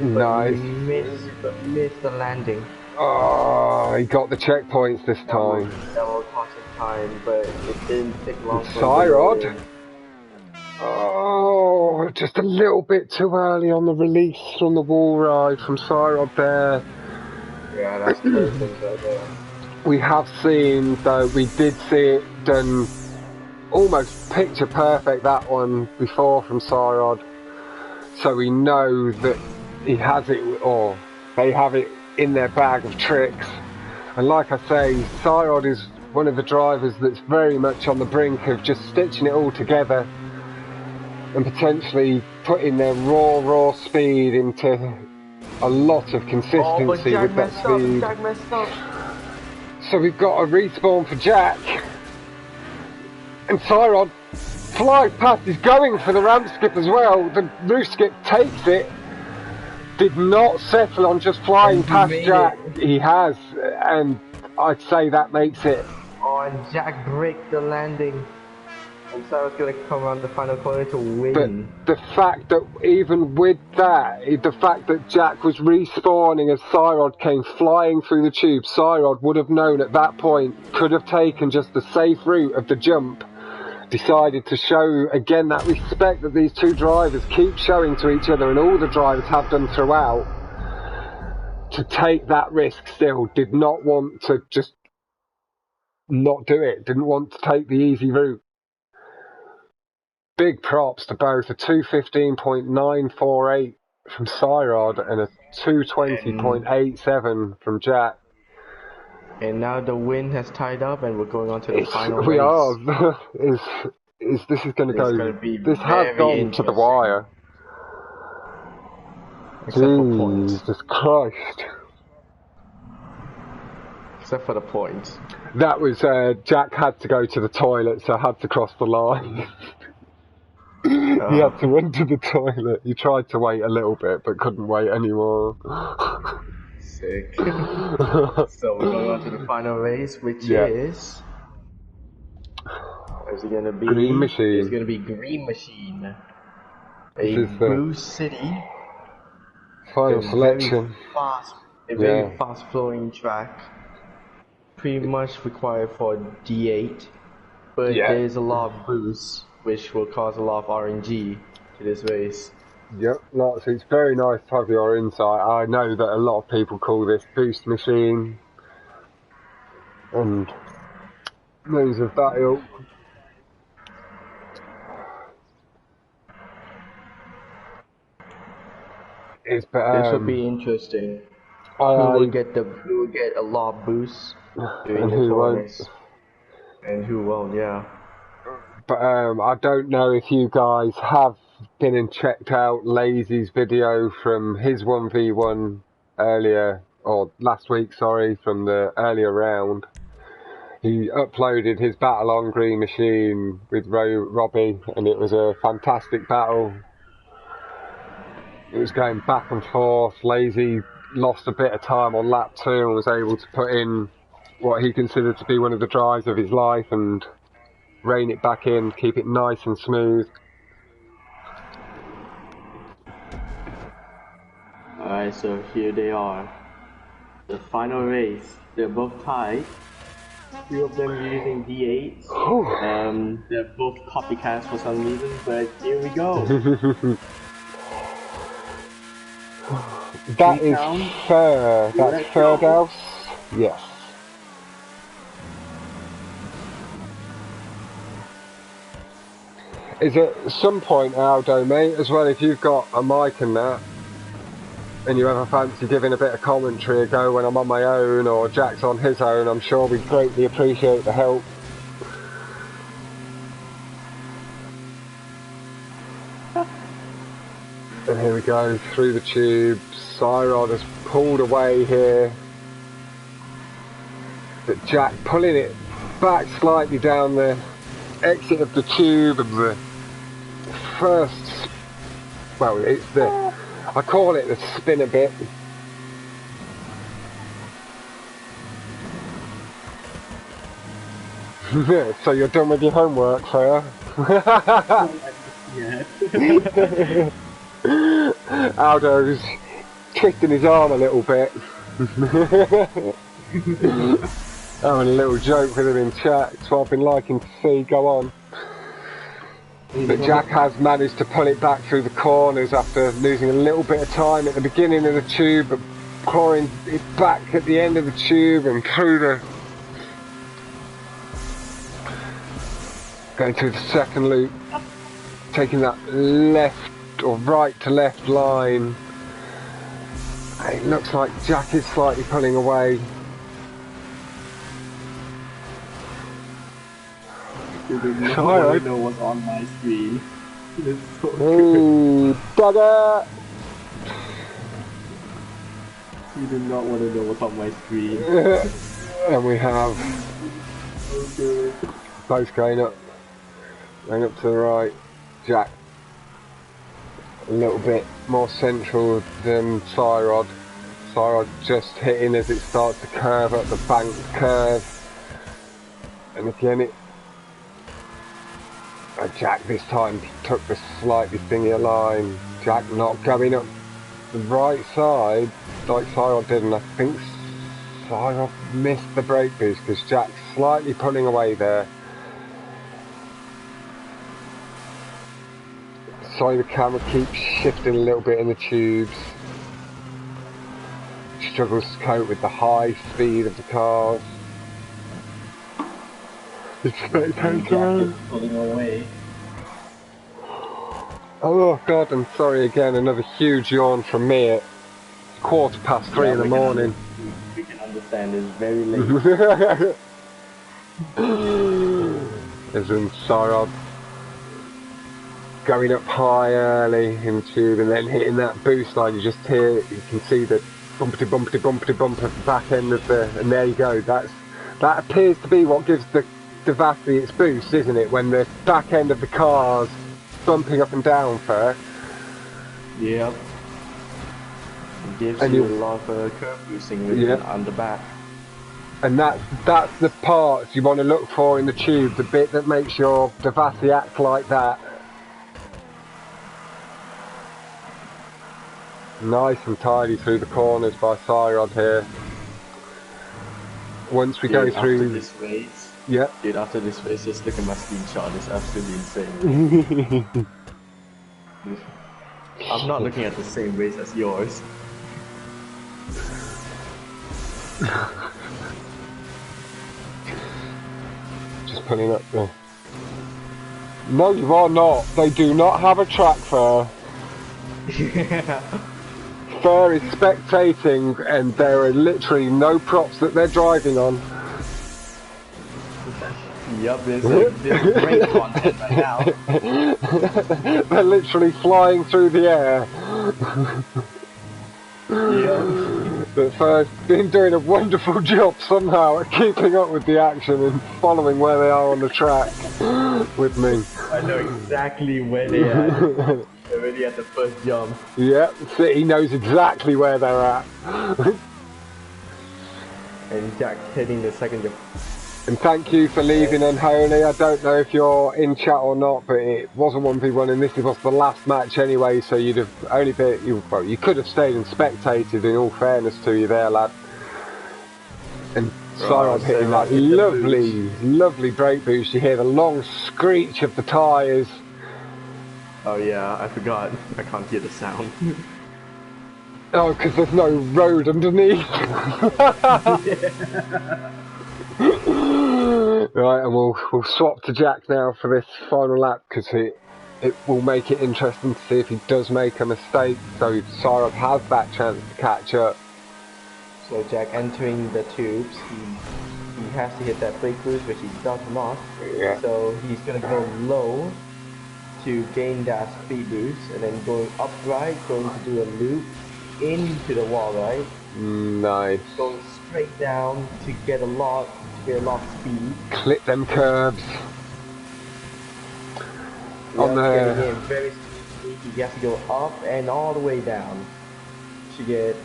Nice. Missed the landing. Oh, he got the checkpoints this time. That will cost him time, but it didn't take long. Syrod. Oh, just a little bit too early on the release from the wall ride from Syrod there. Yeah, that's perfect right there. We have seen, though, we did see it done almost picture perfect, that one before from Syrod. So we know that he has it, or they have it in their bag of tricks. And like I say, Syrod is one of the drivers that's very much on the brink of just stitching it all together and potentially putting their raw speed into a lot of consistency with that speed. Jack messed up. So we've got a respawn for Jack. And Syrod flies past, he's going for the ramp skip as well. The roof skip takes it. Did not settle on just flying past Jack. He has, and I'd say that makes it. Oh, and Jack braked the landing. And Syrod's going to come around the final corner to win. But the fact that even with that, the fact that Jack was respawning as Syrod came flying through the tube, Syrod would have known at that point, could have taken just the safe route of the jump, decided to show again that respect that these two drivers keep showing to each other, and all the drivers have done throughout, to take that risk still, did not want to just not do it, didn't want to take the easy route. Big props to both a 215.948 from Syrod and a 220.87 from Jack. And now the win has tied up, and we're going on to the final we race. are. This is going to go. This has gone to the wire. Except for points. Jesus Christ. Except for the points. That was Jack had to go to the toilet, so had to cross the line. He had to run to the toilet. He tried to wait a little bit, but couldn't wait anymore. Sick. So we're going on to the final race, which is... Is it going to be... Green Machine. It's going to be Green Machine. A Blue City. Final selection. A very fast-flowing track. Pretty much required for D8. But there's a lot of boost. which will cause a lot of RNG to this race. Yep, lots. It's very nice to have your insight. I know that a lot of people call this boost machine and things of that ilk. This will be interesting. Who will get a lot of boosts during the corners, and who won't? Yeah. But I don't know if you guys have been and checked out Lazy's video from his 1v1 earlier, or last week, sorry, from the earlier round. He uploaded his battle on Green Machine with Robbie, and it was a fantastic battle. It was going back and forth. Lazy lost a bit of time on lap 2 and was able to put in what he considered to be one of the drives of his life and rein it back in, keep it nice and smooth. Alright, so here they are. The final race. They're both tied. 2 of them using D8s. They're both copycats for some reason, but here we go. That is fair. That's fair, Dals. Yes. Is at some point, Aldo, mate, as well, if you've got a mic and that, and you ever fancy giving a bit of commentary a go when I'm on my own or Jack's on his own, I'm sure we'd greatly appreciate the help. And here we go, through the tube. Syrod has pulled away here. But Jack pulling it back slightly down the exit of the tube of the first, well, it's the, I call it the spinner bit. So you're done with your homework, sir? Yeah. Aldo's twisting his arm a little bit. Having a little joke with him in chat, so I've been liking to see, go on. But Jack has managed to pull it back through the corners after losing a little bit of time at the beginning of the tube, but clawing it back at the end of the tube and through the... going through the second loop, taking that left or right to left line. It looks like Jack is slightly pulling away. I don't know what's on my screen. It's so Ooh, dagger! You do not want to know what's on my screen. And we have both going up to the right. Jack a little bit more central than Syrod. Syrod just hitting as it starts to curve up the bank curve. And again Jack this time took the slightly thinner line. Jack not going up the right side like Syrod did, and I think Syrod missed the brake boost because Jack's slightly pulling away there. Sorry, the camera keeps shifting a little bit in the tubes. Struggles to cope with the high speed of the cars. The spectator pulling away. Oh god, I'm sorry again, another huge yawn from me at 3:15 in the morning. We can understand, it's very late. Isn't Syrod going up high early in the tube and then hitting that boost line? You just hear, you can see the bumpity bumpity bumpity bump at the back end of the, and there you go. That appears to be what gives the Devassi its boost, isn't it? When the back end of the car's bumping up and down first. Yep. It gives you a lot of curve boosting with it on the back. And that's the parts you want to look for in the tube, the bit that makes your Devassi act like that. Nice and tidy through the corners by Syrod here. Once we go through this race, Yeah. Dude, after this race, just look at my screenshot. It's absolutely insane. I'm not looking at the same race as yours. Just putting up there. No, you are not. They do not have a track fair. Fair is spectating, and there are literally no props that they're driving on. Yup, this is great content right now. They're literally flying through the air. Yep. But Fair's been doing a wonderful job somehow at keeping up with the action and following where they are on the track with me. I know exactly where they are. They're already at the first jump. Yeah, so he knows exactly where they're at. And Jack hitting the second jump. And thank you for leaving Unholy. I don't know if you're in chat or not, but it was a 1v1 and this was the last match anyway, so you'd have only been, well, you could have stayed and spectated, in all fairness to you there, lad. And Syrod hitting that lovely brake boost. You hear the long screech of the tyres. Oh yeah, I forgot. I can't hear the sound. Oh, because there's no road underneath. Right, and we'll swap to Jack now for this final lap, because it will make it interesting to see if he does make a mistake, so Syrod has that chance to catch up. So Jack entering the tubes, he has to hit that brake boost, which he does not. Yeah. So he's gonna go low to gain that speed boost, and then going upright, going to do a loop into the wall, right? Nice. Going straight down to get a lot of speed. Clip them curbs. On Getting the in very smoothly. He has to go up and all the way down to get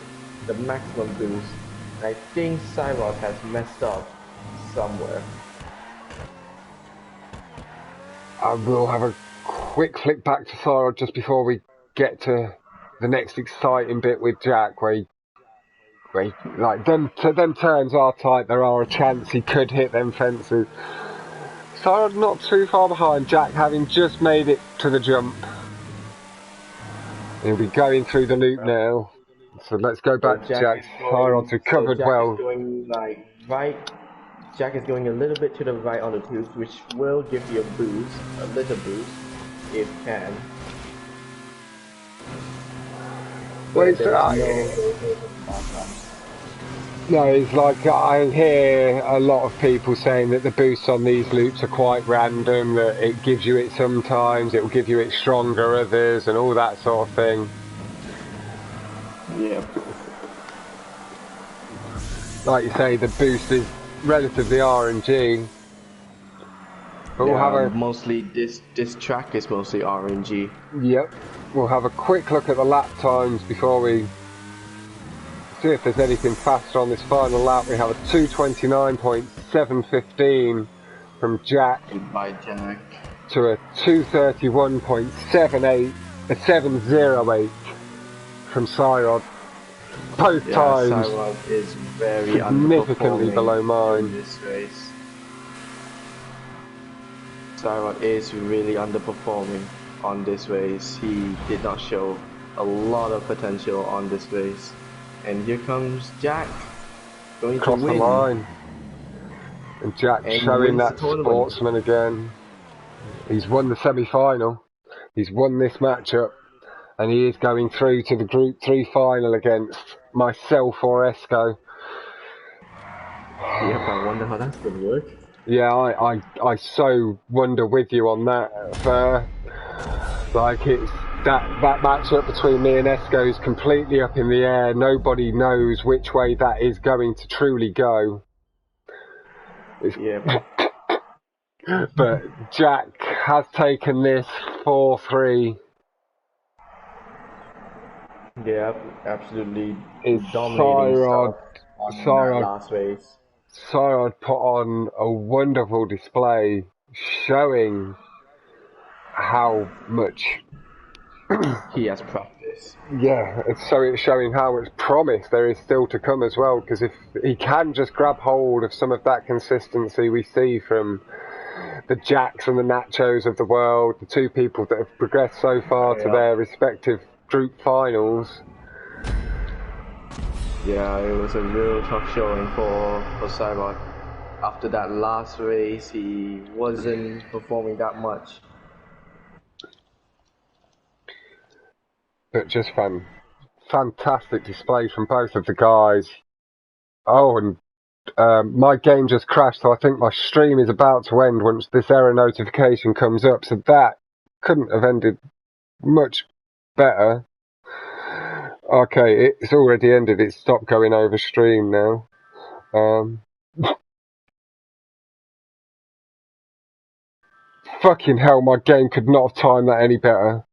the maximum boost. I think Syrod has messed up somewhere. I will have a quick flick back to Syrod just before we get to the next exciting bit with Jack, where like them turns are tight. There are a chance he could hit them fences. Syrod not too far behind. Jack having just made it to the jump. He'll be going through the loop now. So let's go back to Jack. Syrod's recovered well. Jack is going like right. Jack is going a little bit to the right on the tubes, which will give you a boost, a little boost, if can. Wait, no, it's like I hear a lot of people saying that the boosts on these loops are quite random, that it gives you it sometimes, it will give you it stronger others, and all that sort of thing. Yeah. Like you say, the boost is relatively RNG. But we'll have a... Mostly, this track is mostly RNG. Yep. We'll have a quick look at the lap times before we see if there's anything faster on this final lap. We have a 229.715 from Jack. Goodbye, Jack. To a 231.78, a 708 from Syrod. Both times Syrod is very significantly below mine. In this race. Syrod is really underperforming on this race. He did not show a lot of potential on this race. And here comes Jack going across to win. the line. And Jack showing that sportsman again. He's won the semi-final. He's won this matchup. And he is going through to the Group 3 final against myself or Esco. Yep, I wonder how that's going to work. Yeah, I so wonder with you on that. Like it's that matchup between me and Esco is completely up in the air. Nobody knows which way that is going to truly go. Yeah. But Jack has taken this 4-3. Yeah, absolutely. It's Syrod last race. Syrod put on a wonderful display, showing how much he has practiced. this. Yeah, so it's showing how much promise there is still to come as well, because if he can just grab hold of some of that consistency we see from the Jacks and the Nachos of the world, the two people that have progressed so far to their respective group finals. Yeah, it was a real tough showing for Syrod. After that last race, he wasn't performing that much. But just fantastic displays from both of the guys. Oh, and my game just crashed, so I think my stream is about to end once this error notification comes up, so that couldn't have ended much better. Okay, it's already ended. It's stopped going over stream now. Fucking hell, my game could not have timed that any better.